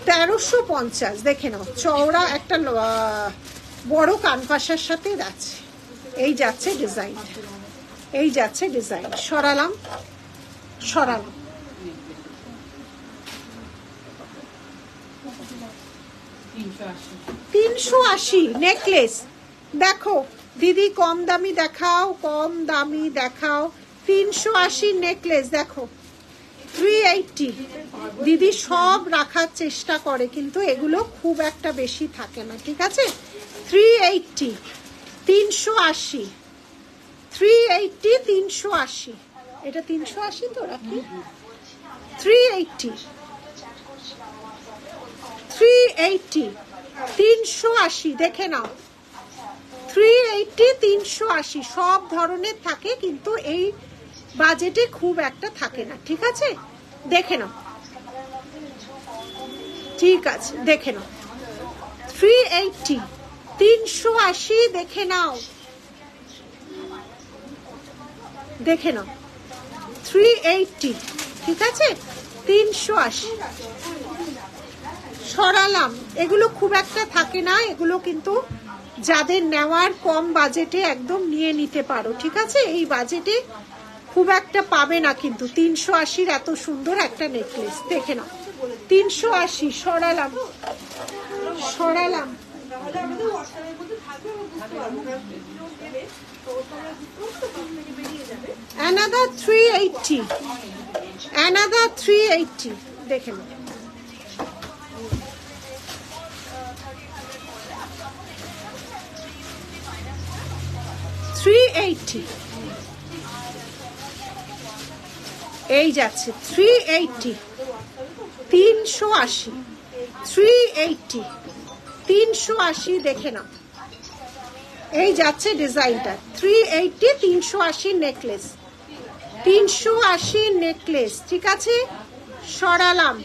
S1: 1350। দেখে নাও চওড়া একটা বড় কানপাশার সাথে যাচ্ছে। এই যাচ্ছে ডিজাইনটা, এই যাচ্ছে ডিজাইন। সরালাম, সরালাম। 380 নেকলেস। দেখো দিদি কম দামি দেখাও, কম দামি দেখাও। 380 নেকলেস দেখো, 380। দিদি সব রাখার চেষ্টা করে, কিন্তু এগুলো খুব একটা বেশি থাকে না, ঠিক আছে? 380, 380, 380, 380। এটা 380 তো রাখি। 380, 380, 380। দেখে নাও 380, 380 সব ধরনের থাকে, কিন্তু এই বাজেটে খুব একটা থাকে না, ঠিক আছে? দেখে নাও, ঠিক আছে? দেখে নাও 380, 380। দেখে নাও, দেখে নাও 380, ঠিক আছে? 380। সরালাম। এগুলো খুব একটা থাকে না, এগুলো কিন্তু যাদের নেওয়ার কম বাজেটে একদম নিয়ে নিতে পারো, ঠিক আছে? এই বাজেটে খুব একটা পাবে না কিন্তু 380 এত সুন্দর একটা নেকলেস। দেখে নাও 380। সরালাম, সরালাম। another 380, another 380। দেখে নাও 380। এই যাচ্ছে 380, 380, 380, 380। দেখে নাও এই যাচ্ছে ডিজাইনটা 380, 380 নেকলেস, 380 নেকলেস, ঠিক আছে? সরালাম।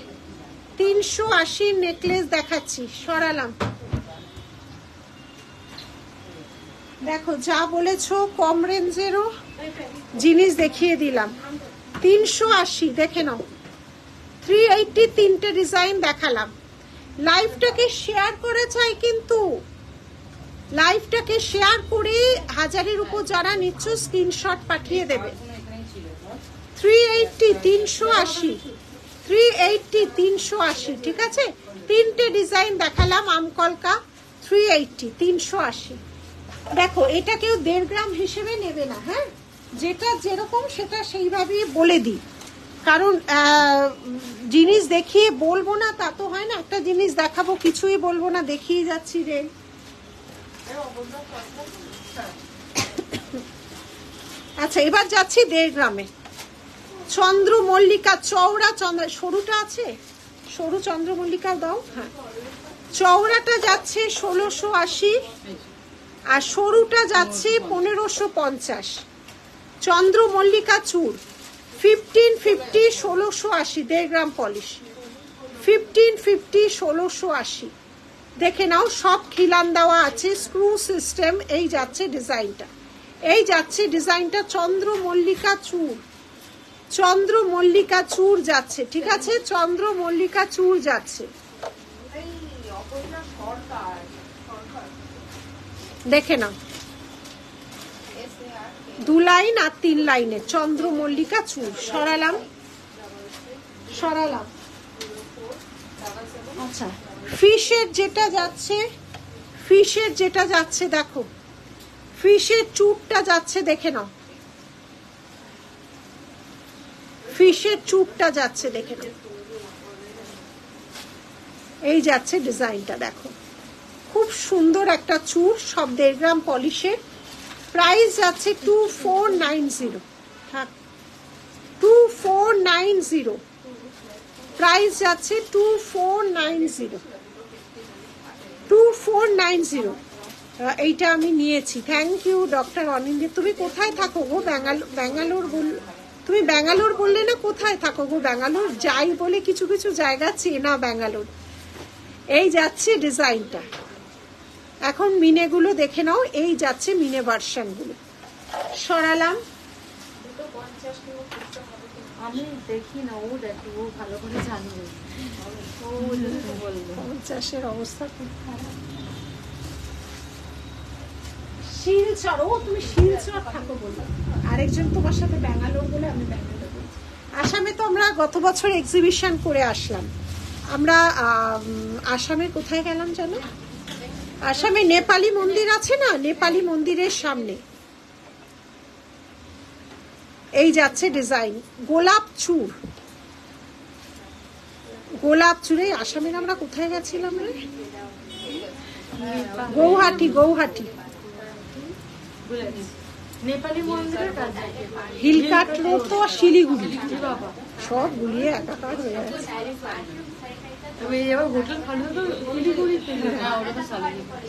S1: 380 নেকলেস দেখাচ্ছি, সরালাম। দেখো যা বলেছো কম রেঞ্জেরও জিনিস দেখিয়ে দিলাম। 380। দেখে নাও 380, তিনটে ডিজাইন দেখালাম। লাইভটাকে শেয়ার করে চাই, কিন্তু লাইভটাকে শেয়ার করে 1000-এর উপর যারা নিচ্ছ স্ক্রিনশট পাঠিয়ে দেবে। 380, 380, 380, 380, ঠিক আছে? তিনটে ডিজাইন দেখালাম। আমকলকা 380, 380। দেখো এটা কেউ 1.5 গ্রাম হিসেবে নেবে না, হ্যাঁ? যেটা যেরকম সেটা সেইভাবেই বলে দিই, কারণ জিনিস দেখিয়ে বলবো না তা তো হয় না। একটা জিনিস দেখাবো কিছুই বলবো না, দেখিয়ে যাচ্ছি রে। আচ্ছা এবার যাচ্ছি 1.5 গ্রামে। চন্দ্রমল্লিকা চওড়া, সরুটা আছে, সরু চন্দ্রমল্লিকাও দাও। হ্যাঁ, চওড়াটা যাচ্ছে 1680 আর সরুটা যাচ্ছে 1550। চন্দ্রমল্লিকা চূড় 1550 1680, 1.5 গ্রাম পলিশ 1550 1680। দেখে নাও সব খিলান দেওয়া আছে, স্ক্রু সিস্টেম। এই যাচ্ছে ডিজাইনটা, এই যাচ্ছে ডিজাইনটা চন্দ্রমল্লিকা চূড়, চন্দ্রমল্লিকা চূড় যাচ্ছে, ঠিক আছে, চন্দ্রমল্লিকা চূড় যাচ্ছে। দেখে নাও 2 লাইন আর 3 লাইনে চন্দ্রমল্লিকা চূড়। সরালাম সরালাম। আচ্ছা ফিশের যেটা যাচ্ছে, ফিশের যেটা যাচ্ছে দেখো, ফিশের চূড়টা যাচ্ছে, দেখে নাও ফিশের চূড়টা যাচ্ছে, দেখে নাও। এই যাচ্ছে ডিজাইনটা, দেখো খুব সুন্দর একটা চূড়, সব 1.5 গ্রাম পলিশের। প্রাইস যাচ্ছে 2490। হ্যাঁ 2490 প্রাইস যাচ্ছে 2490 2490। এইটা আমি নিয়েছি। Thank you doctor Anindit. তুমি কোথায় থাকো গো? ব্যাঙ্গালোর তুমি ব্যাঙ্গালোর বললে না, কোথায় থাকো গো? ব্যাঙ্গালোর যাই বলে কিছু কিছু জায়গা চেনা ব্যাঙ্গালোর। এই যাচ্ছে ডিজাইনটা। এখন মিনেগুলো দেখে নাও, এই যাচ্ছে মিনে ভার্সন গুলো। সরালাম।
S2: আমি দেখি না, ও দেখি, ও ভালো করে জানবে। ও বলবে
S1: 50-এর অবস্থা খুব খারাপ। শিলচর, ও তুমি শিলচর থাকো বলে আরেকজন তোমার সাথে ব্যাঙ্গালোর বলে আমি ব্যাঙ্গালোর বলছি। আসামে তো আমরা গত বছর এক্সিবিশন করে আসলাম। আমরা আসামে কোথায় গেলাম জানো? আসামে নেপালি মন্দির আছে না, নেপালি মন্দিরের সামনে। এই যাচ্ছে ডিজাইন গোলাপ চূড়, গোলাপ চূড়ে। আসামের আমরা কোথায় গেছিলাম রে? গৌহাটি, গৌহাটি।
S2: নেপালি মন্দিরের কাছে
S1: হিলকাট রোড তো শিলিগুড়ি, সব গুলিয়ে একাকার হয়ে গেছে।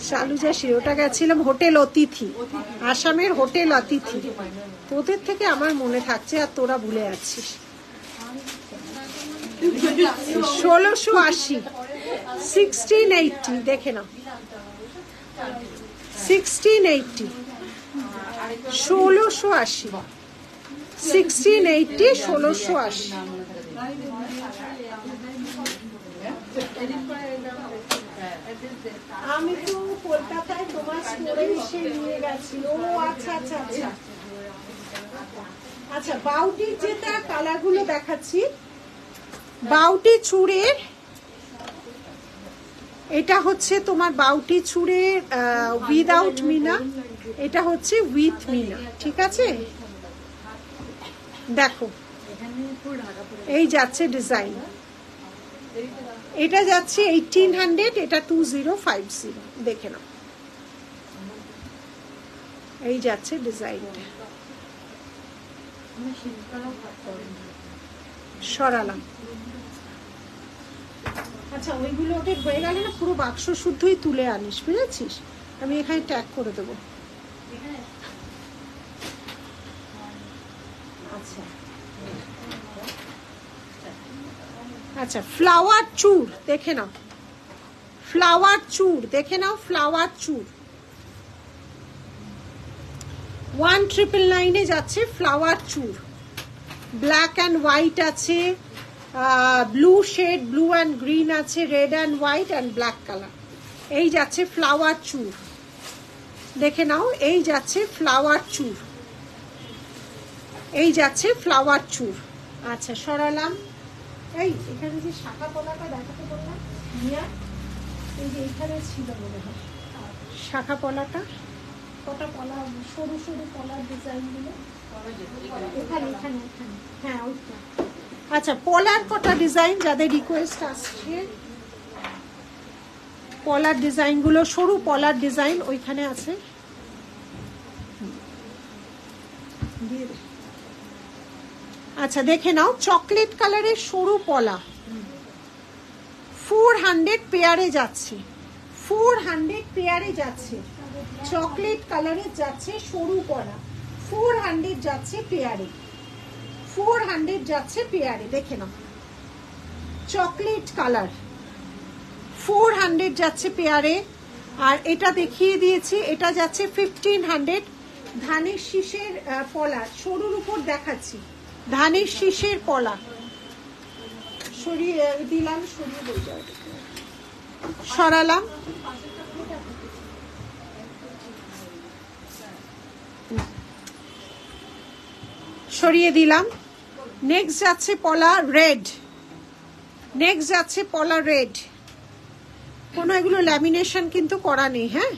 S1: সালুজা ওটা গেছিলাম হোটেল অতিথি, আসামের হোটেল অতিথি। তোদের থেকে আমার মনে থাকছে আর তোরা ভুলে যাচ্ছিস। 1680 1680 দেখে নাও, 1680 1680 1680 1680। আমি তো কলকাতায় তোমার স্টোরে এসে নিয়ে গেছি। ও আচ্ছা আচ্ছা আচ্ছা আচ্ছা। বাউটির যেটা কালারগুলো দেখাচ্ছি, বাউটি চূড়ের, এটা হচ্ছে তোমার বাউটি চূড়ের উইদাউট মিনা, এটা হচ্ছে উইথ মিনা, ঠিক আছে। দেখো এই যাচ্ছে ডিজাইন, এটা যাচ্ছে 1800, এটা 2050। দেখে নাও এই যাচ্ছে ডিজাইনটা। সরালাম। আচ্ছা ওইগুলো ওদের হয়ে গেলে না পুরো বাক্স শুদ্ধই তুলে আনিস, বুঝেছিস? আমি এখানে ট্যাগ করে দেবো। আচ্ছা আচ্ছা ফ্লাওয়ার চূড় দেখে নাও, ফ্লাওয়ার চূড় দেখে নাও, ফ্লাওয়ার চূড় 1999 যাচ্ছে ফ্লাওয়ার চূড়। ব্ল্যাক অ্যান্ড হোয়াইট আছে, blue shade, blue and green আছে, red and white and black colour. এই যাচ্ছে ফ্লাওয়ার চূড়, দেখে নাও এই যাচ্ছে ফ্লাওয়ার চূড়, এই যাচ্ছে ফ্লাওয়ার চূড়। আচ্ছা সরালাম। এই এখানে যে শাখা পলাটা দেখাতে বললাম, এই যে এখানে ছিল মনে হয় শাখা পলাটা, কটা পলা, সরু সরু পলার ডিজাইন গুলো এখানে এখানে এখানে, হ্যাঁ ওইটা। আচ্ছা পলার কটা ডিজাইন যাদের রিকোয়েস্ট আসছে, পলার ডিজাইন গুলো, সরু পলার ডিজাইন ওইখানে আছে। আচ্ছা দেখে নাও, চকলেট কালারের সরু পলা, 400 পেয়ারে যাচ্ছে, 400 পেয়ারে যাচ্ছে, চকলেট কালারের যাচ্ছে সরু পলা, 400 যাচ্ছে পেয়ারে, 400 যাচ্ছে পেয়ারে। দেখে নাও চকলেট কালার 400 যাচ্ছে পেয়ারে। আর এটা দেখিয়ে দিয়েছি, এটা যাচ্ছে 1500। ধানের শীষের পলা, সরুর উপর দেখাচ্ছি, ধানের শীষের পলা সরিয়ে দিলাম, সরালাম, সরিয়ে দিলাম। নেক্সট যাচ্ছে পলা রেড, নেক্সট যাচ্ছে পলা রেড। কোনো এগুলো ল্যামিনেশন কিন্তু করা নেই, হ্যাঁ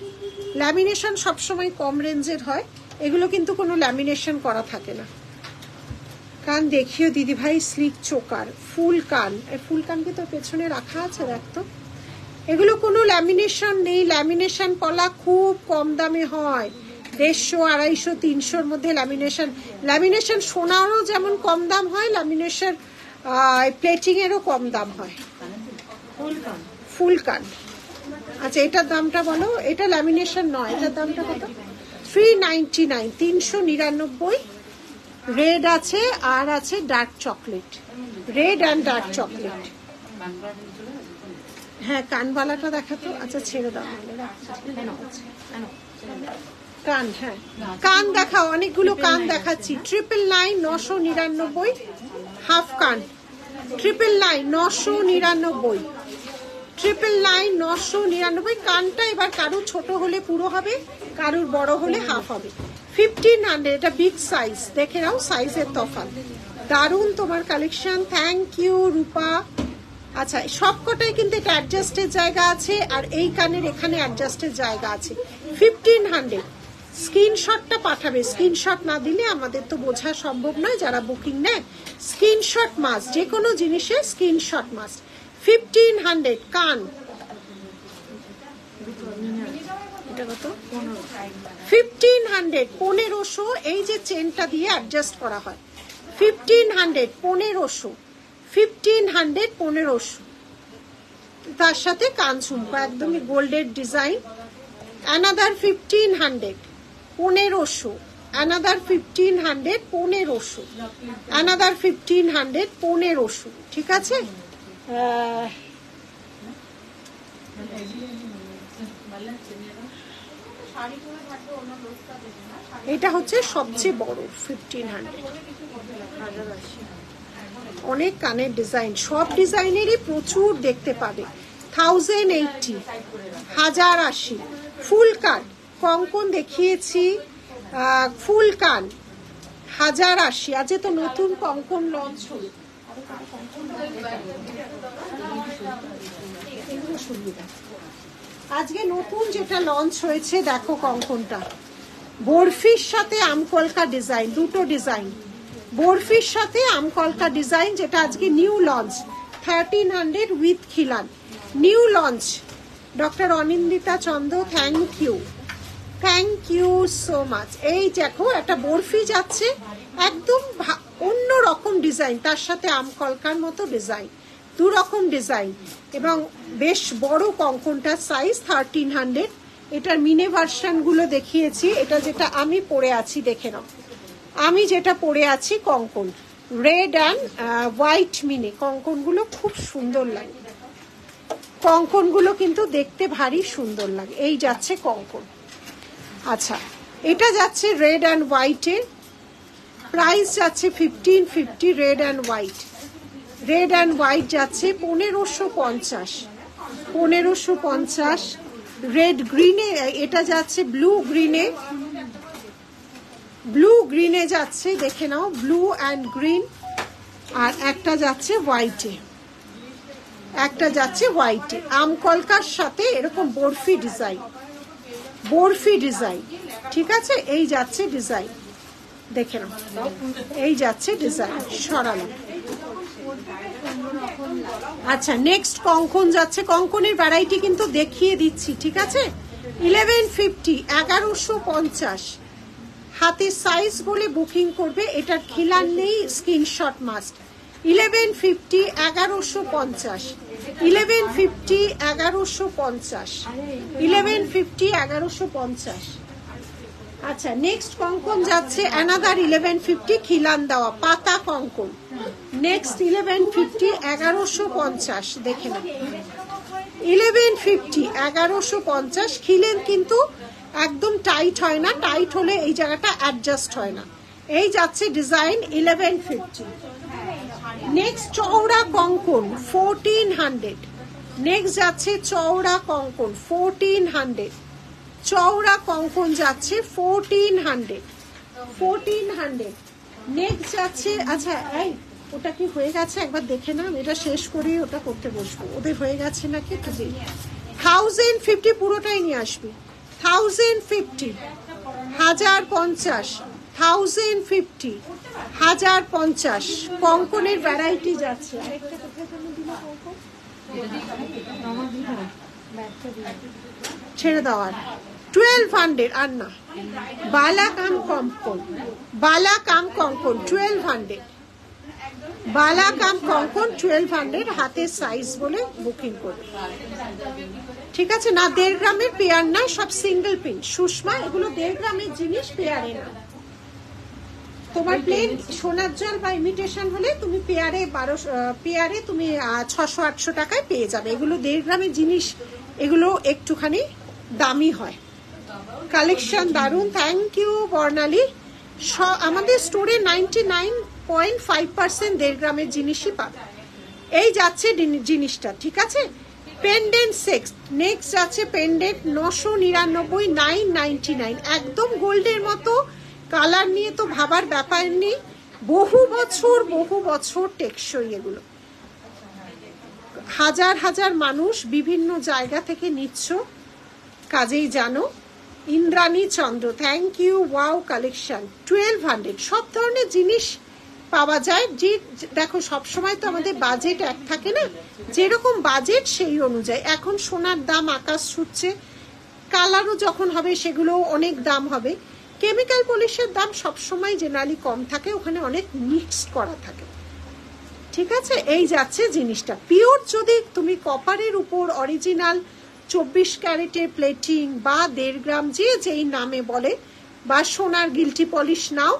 S1: ল্যামিনেশন সবসময় কম রেঞ্জের হয়, এগুলো কিন্তু কোনো ল্যামিনেশন করা থাকে না। কান দেখিও দিদি ভাই, স্লিক চোকার, ফুল কান, ফুল কান কি তোর পেছনে রাখা আছে দেখতো। এগুলো কোনো ল্যামিনেশন নেই, ল্যামিনেশন পলা খুব কম দামে হয়, 150, 250, 300-র মধ্যে ল্যামিনেশন। ল্যামিনেশন সোনারও যেমন কম দাম হয়, ল্যামিনেশন প্লেটিং এরও কম দাম হয়। ফুল কান, আচ্ছা এটার দামটা বলো। এটা ল্যামিনেশন নয়, এটার দামটা কত? 399, 399। রেড আছে আর আছে dark chocolate, red and dark chocolate. হ্যাঁ কানবালাটা দেখাতো, আচ্ছা ছেড়ে দাও। কান, হ্যাঁ কান দেখাও, অনেকগুলো কান দেখাচ্ছি। 999, 999 হাফ কান, 999, 999, 999, 999। কানটা এবার কারুর ছোট হলে পুরো হবে, কারুর বড় হলে হাফ হবে। 1500, এটা বিগ সাইজ, দেখে নাও সাইজের তফাৎ। দারুণ তোমার কালেকশন, থ্যাংক ইউ রূপা। আচ্ছা সবকটাই কিন্তু এটা অ্যাডজাস্টের জায়গা আছে, আর এই কানের এখানে অ্যাডজাস্টের জায়গা আছে। 1500, স্ক্রিনশটটা পাঠাবে, স্ক্রিনশট না দিলে আমাদের তো বোঝা সম্ভব নয় যারা বুকিং নেয়। স্ক্রিনশট মাস্ট, যে কোনো জিনিসের স্ক্রিনশট মাস্ট। 1500 কান, এটা কত? 1500, 1500। এই যে চেনটা দিয়ে অ্যাডজাস্ট করা হয়, 1500, 1500, 1500, 1500। তার সাথে কান ঝুমকা, একদমই গোল্ডের ডিজাইন। Another 1500, 1500, another 1500, 1500, another 1500, 1500। ঠিক আছে, এটা হচ্ছে সবচেয়ে বড় 1500। অনেক কানের ডিজাইন, সব ডিজাইনেরই প্রচুর দেখতে পাবে। 1080, 1080। ফুল কান কঙ্কন দেখিয়েছি, ফুল কান 1080। আজ তো নতুন কঙ্কন লঞ্চ হল, আজকে নতুন যেটা লঞ্চ হয়েছে দেখো কঙ্কনটা, বরফির সাথে আমকলকা ডিজাইন, দুটো ডিজাইন, বরফির সাথে আমকলকা ডিজাইন, যেটা আজকে নিউ লঞ্চ। 1300 উইথ খিলান, new launch. Doctor Anindita Chandra, thank you, thank you so much. এই দেখো একটা বরফি যাচ্ছে, একদম অন্য রকম ডিজাইন, তার সাথে আমকলকার মতো ডিজাইন, দু রকম ডিজাইন, এবং বেশ বড় কঙ্কনটার সাইজ 1300। এটার মিনে ভার্সন গুলো দেখিয়েছি, এটা যেটা আমি পরে আছি দেখে নাও, আমি যেটা পরে আছি কঙ্কন রেড অ্যান্ড হোয়াইট মিনে। কঙ্কনগুলো খুব সুন্দর লাগে, কঙ্কনগুলো কিন্তু দেখতে ভারী সুন্দর লাগে। এই যাচ্ছে কঙ্কন। আচ্ছা এটা যাচ্ছে রেড অ্যান্ড হোয়াইটে, প্রাইস যাচ্ছে 1550। Red and white, red and white যাচ্ছে 1550, 1550। রেড গ্রিনে, এটা যাচ্ছে ব্লু গ্রিনে, ব্লু গ্রিনে যাচ্ছে, দেখে নাও ব্লু অ্যান্ড গ্রিন। আর একটা যাচ্ছে হোয়াইটে, একটা যাচ্ছে হোয়াইটে, আমকলকার সাথে এরকম বরফি ডিজাইন, বরফি ডিজাইন। ঠিক আছে, এই যাচ্ছে ডিজাইন, দেখে নাও এই যাচ্ছে ডিজাইন, সরানো। আচ্ছা নেক্সট কঙ্কন যাচ্ছে, কঙ্কনের ভ্যারাইটি কিন্তু দেখিয়ে দিচ্ছি। ঠিক আছে, 1150, 1150, হাতের সাইজ বলে বুকিং করবে, এটার খিলান নেই, স্ক্রিনশট মাস্ট। 1150 1150 1150 1150 1150 1150। আচ্ছা নেক্সট কঙ্কন যাচ্ছে অ্যানাদার 1150 খিলান দেওয়া পাতা কঙ্কন। নেক্সট 1150 1150 দেখে না 1150 1150 খিলেন কিন্তু একদম টাইট হয় না, টাইট হলে এই জায়গাটা অ্যাডজাস্ট হয় না। এই যাচ্ছে ডিজাইন 1150। নেক্সট চওড়া কঙ্কন 1400। নেক্সট যাচ্ছে চওড়া কঙ্কন 1400। চওড়া কঙ্কন যাচ্ছে 1400 1400। নেক্সট যাচ্ছে আচ্ছা এই ওটা কি হয়ে গেছে একবার দেখে নাম, এটা শেষ করে ওটা করতে বসবো, ওদের হয়ে গেছে নাকি একটু দিন। 1050 পুরোটাই নিয়ে আসবি। 1050 1050 1050 1050 কঙ্কনের ভ্যারাইটি যাচ্ছে। আরেকটা কোথায় যেন দিল কঙ্কন, ছেড়ে দেওয়ার 1200 আর না। বালা কাম কঙ্কন, বালা কাম কঙ্কন 1200, বালা কাম কঙ্কন 1200 হাতের সাইজ বলে বুকিং করবে। ঠিক আছে না 1.5 গ্রামের পেয়ার না, সব সিঙ্গেল পিন। সুষমা এগুলো 1.5 গ্রামের জিনিস, পেয়ারে না। তোমার প্লেন সোনার জল বা ইমিটেশন হলে তুমি পেয়ারে 1200 পেয়ারে তুমি 600-800 টাকায় পেয়ে যাবে। এগুলো 1.5 গ্রামের জিনিস, এগুলো একটুখানি দামি হয়। কালেকশন দারুন, থ্যাংক ইউ বর্ণালী। আমাদের স্টোরে 99.5% 1.5 গ্রামের জিনিসই পাবে। এই যাচ্ছে জিনিসটা, ঠিক আছে। পেন্ডেন্ট সেক্স নেক্সট যাচ্ছে পেন্ডেন্ট 999 999, একদম গোল্ডের মতো। কালার নিয়ে তো ভাবার ব্যাপার নেই, বহু বছর টেকসই। এগুলো হাজার হাজার মানুষ বিভিন্ন জায়গা থেকে নিচ্ছ, কাজেই জানো। ইন্দ্রাণী চন্দ্র থ্যাংক ইউ, ওয়াও কালেকশন 1200। সব ধরনের জিনিস পাওয়া যায়। যে দেখো সবসময় তো আমাদের বাজেট এক থাকে না, যেরকম বাজেট সেই অনুযায়ী। এখন সোনার দাম আকাশ ছুটছে, কালারও যখন হবে সেগুলো অনেক দাম হবে। কেমিক্যাল পলিশের দাম সবসময় জেনারেলি কম থাকে, ওখানে অনেক মিক্সড করা থাকে। ঠিক আছে, এই যাচ্ছে জিনিসটা। পিওর যদি তুমি কপারের উপর অরিজিনাল 24 ক্যারেটের প্লেটিং বা 1.5 গ্রাম যে যেই নামে বলে, বা সোনার গিল্টি পলিশ নাও,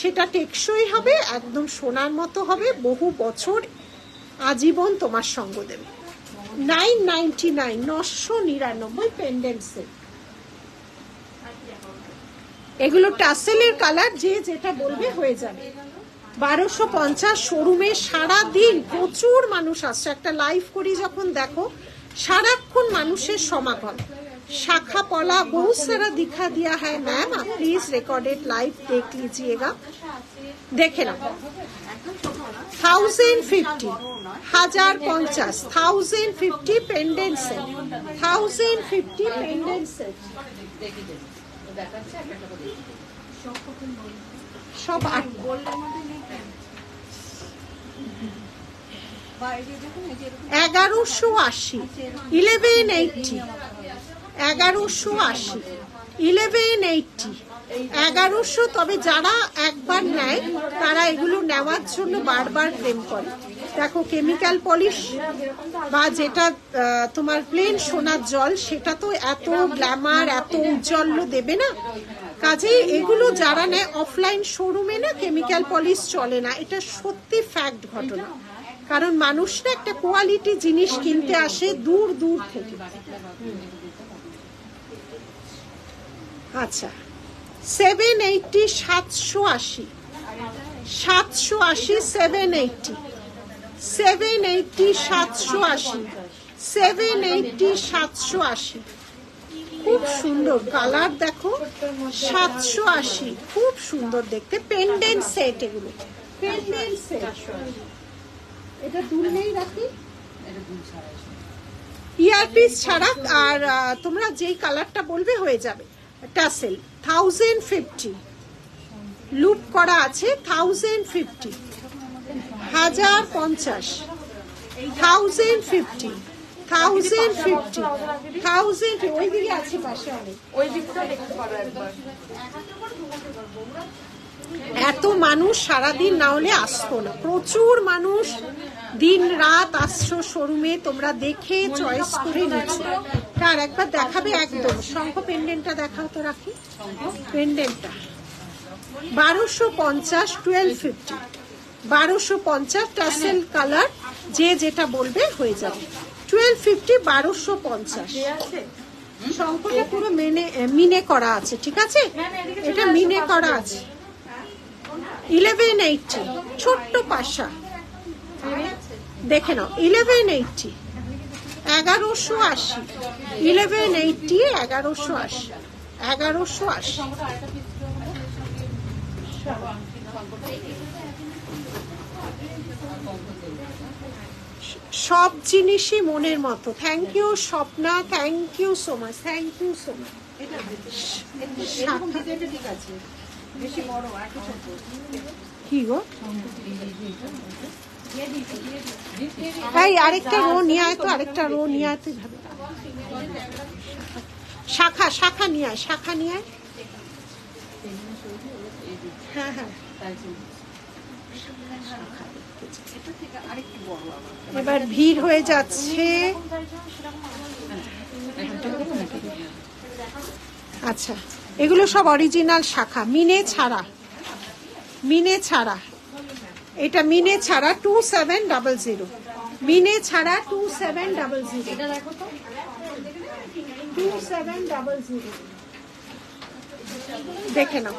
S1: সেটা টেকসই হবে, একদম সোনার মতো হবে, বহু বছর আজীবন তোমার সঙ্গ দেবে। 999 999 পেন্ডেন্ট সেট। এগুলো টাসেলের কালার, যে যেটা বলবে হয়ে যাবে। 1250 শোরুমে সারাদিন প্রচুর মানুষ আসছে। একটা লাইভ করি যখন দেখো, সারাক্ষণ মানুষের সমাগম। शाखा पला बहुत सारा दिखा दिया है मैम, आप प्लीज रिकॉर्डेड लाइव देख लीजिएगा। देखे ना 1050 1050 1050 पेंडेंट सेट 1050 पेंडेंट सेट सब 1180 1180 1180 1180 1100। তবে যারা একবার নেয় তারা এগুলো নেওয়ার জন্য বারবার ক্লেম করে। দেখো কেমিক্যাল পলিশ বা যেটা তোমার প্লেন সোনার জল, সেটা তো এত গ্ল্যামার এত উজ্জ্বল দেবে না। কাজেই এগুলো যারা নেয় অফলাইন শোরুমে না কেমিক্যাল পলিশ চলে না, এটা সত্যি ফ্যাক্ট ঘটনা। কারণ মানুষরা একটা কোয়ালিটি জিনিস কিনতে আসে দূর দূর থেকে। আচ্ছা 780 780 780 780 780 780 780 780। খুব সুন্দর কালার দেখো, 780 খুব সুন্দর দেখতে। পেন্ডেন্ট সেট, এগুলো পেন্ডেন্ট সেট। এটা দুলনেই রাখি ইয়ারপিস ছাড়া, আর তোমরা যেই কালারটা বলবে হয়ে যাবে। টাসেল 1050 লুপ করা আছে 1050 1050 1050 1050 1000 ওই দিকে আছে পাশে অনেক।
S2: ওই দিকটা দেখতে পারো একবার।
S1: এত মানুষ সারাদিন না হলে আসতো না, প্রচুর মানুষ দিন রাত আসছো শোরুমে, তোমরা দেখে চয়েস করে নিচ্ছ। তার একবার দেখাবে একদম। শঙ্খ পেন্ডেন্টটা দেখাও তো রাখি, পেন্ডেন্টটা 1250 1250 1250 টাসেল কালার, যে যেটা বলবে হয়ে যাবে। 1250 1250। শঙ্খটা পুরো মিনে করা আছে, ঠিক আছে, এটা মিনে করা আছে। 1180 ছোট্ট পাশা, দেখে নাও 1180 1180 1180 1180 1180। সব জিনিসই মনের মতো। Thank you Swapna, thank you so much, thank you so much. কি গো, এই আরেকটা রো নিয়ে আয় তো, আরেকটা রো নিয়ে আয় তুই ভাবে। শাখা শাখা নিয়ে আয়, শাখা নিয়ে আয়। হ্যাঁ হ্যাঁ, এবার ভিড় হয়ে যাচ্ছে। আচ্ছা, এগুলো সব অরিজিনাল শাখা, মিনে ছাড়া, মিনে ছাড়া। এটা মিনে ছাড়া 2700, মিনে ছাড়া 2700, 2700 দেখে নাও।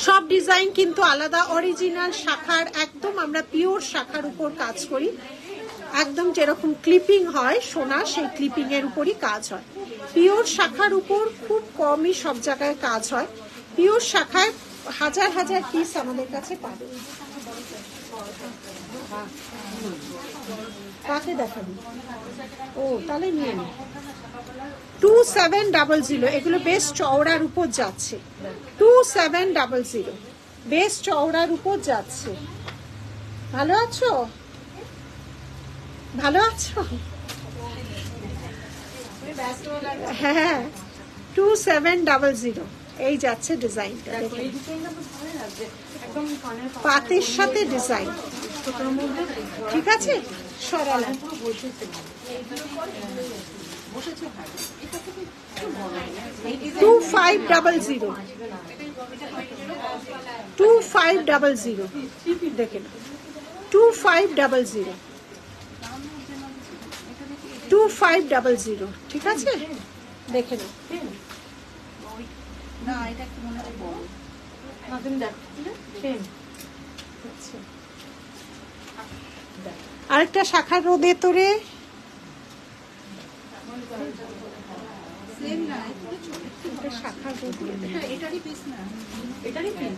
S1: সব ডিজাইন কিন্তু আলাদা, অরিজিনাল শাখার, একদম আমরা পিওর শাখার উপর কাজ করি। একদম যেরকম ক্লিপিং হয় সোনা, সেই ক্লিপিং এর উপরই কাজ হয়। পিওর শাখার উপর খুব কমই সব জায়গায় কাজ হয়। পিওর শাখায় হাজার হাজার পিস আমাদের কাছে পাবে। কাকে দেখাবি? ও তাহলে নিয়ে নে। 2700, এগুলো বেশ চওড়ার উপর যাচ্ছে। 2700 বেশ চওড়ার উপর যাচ্ছে। ভালো আছো? ভালো আছো? হ্যাঁ, 2700 এই যাচ্ছে ডিজাইনটা। পাতের সাথে ডিজাইন, ঠিক আছে, সরালা। 2500 2500 দেখে না, 2500 2500, ঠিক আছে, দেখে নাও। আরেকটা শাখার রোদে তোরে শাখার রোদ, এটারই পিস না, এটারই পিস।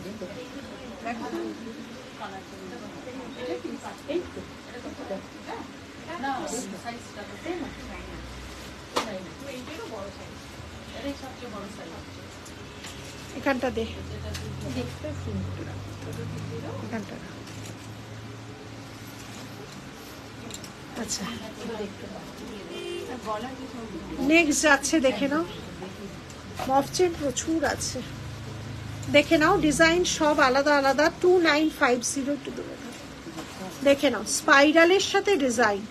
S1: এখানটা দে, এখানটা। আচ্ছা, নেক্সট যাচ্ছে, দেখে নাও। মফচেন প্রচুর আছে, দেখে নাও। ডিজাইন সব আলাদা আলাদা। 2950 দেখে নাও। স্পাইরালের সাথে ডিজাইন,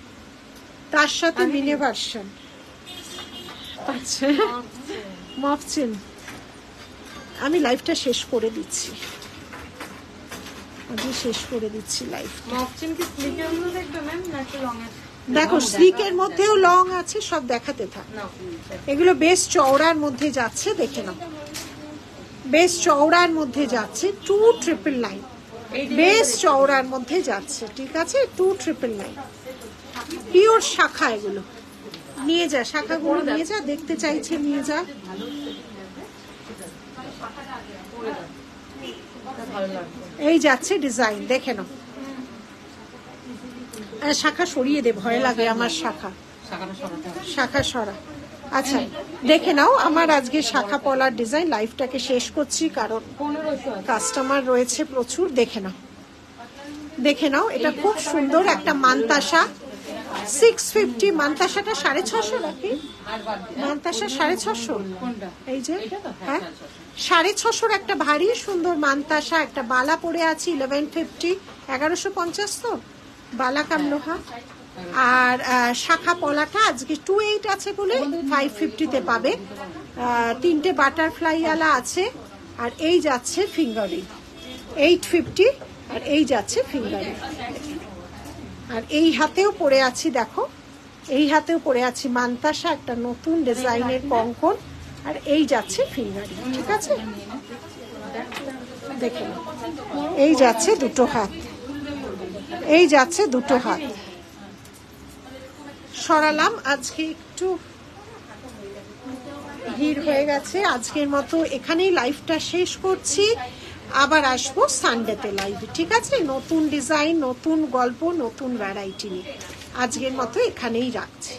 S1: তার সাথে মিনে ভার্সন। আচ্ছা, মফচেন আমি লাইফটা শেষ করে দিচ্ছি, আমি শেষ করে দিচ্ছি লাইফ। দেখো স্লিকের মধ্যেও লং আছে, সব দেখাতে থাক। এগুলো বেশ চওড়ার মধ্যে যাচ্ছে, দেখে নাও, বেশ চওড়ার মধ্যে যাচ্ছে। 2999 বেশ চওড়ার মধ্যে যাচ্ছে, ঠিক আছে। 2999 পিওর শাখা। এগুলো নিয়ে যা, শাখাগুলো নিয়ে যা, দেখতে চাইছে নিয়ে যা। এই যাচ্ছে ডিজাইন, দেখে নাও। শাখা সরিয়ে দে, ভয় লাগে আমার। শাখা সরা। আচ্ছা, দেখে নাও। আমার আজকে শাখা পলার ডিজাইন। লাইফটাকে শেষ করছি কারণ কাস্টমার রয়েছে প্রচুর। দেখে নাও, দেখে নাও, এটা খুব সুন্দর একটা মান্তাসা, 650। মান্তাসাটা 650 নাকি? মান্তাসা 650, এই যে হ্যাঁ 650 একটা ভারী সুন্দর মান্তাসা। একটা বালা পরে আছি 1150, 1150 তো বালা কামলোহা। আর শাখা পলাটা আজকে 28 আছে বলে 550-তে পাবে। 3টে বাটারফ্লাই আলা আছে। আর এই যাচ্ছে ফিঙ্গারিং 850, আর এই যাচ্ছে ফিঙ্গারিং। আর এই হাতেও পরে আছি, দেখো এই হাতেও পরে আছি মান্তাসা, একটা নতুন ডিজাইনের কঙ্কন। আর এই যাচ্ছে ফিঙ্গারিং, ঠিক আছে? দেখে নাও, এই যাচ্ছে দুটো হাত, এই যাচ্ছে দুটো হাত। সরালাম, আজকে একটু ভিড় হয়ে গেছে। আজকের মতো এখানেই লাইভটা শেষ করছি। আবার আসবো সানডেতে লাইভে, ঠিক আছে? নতুন ডিজাইন, নতুন গল্প, নতুন ভ্যারাইটি নিয়ে। আজকের মতো এখানেই রাখছি।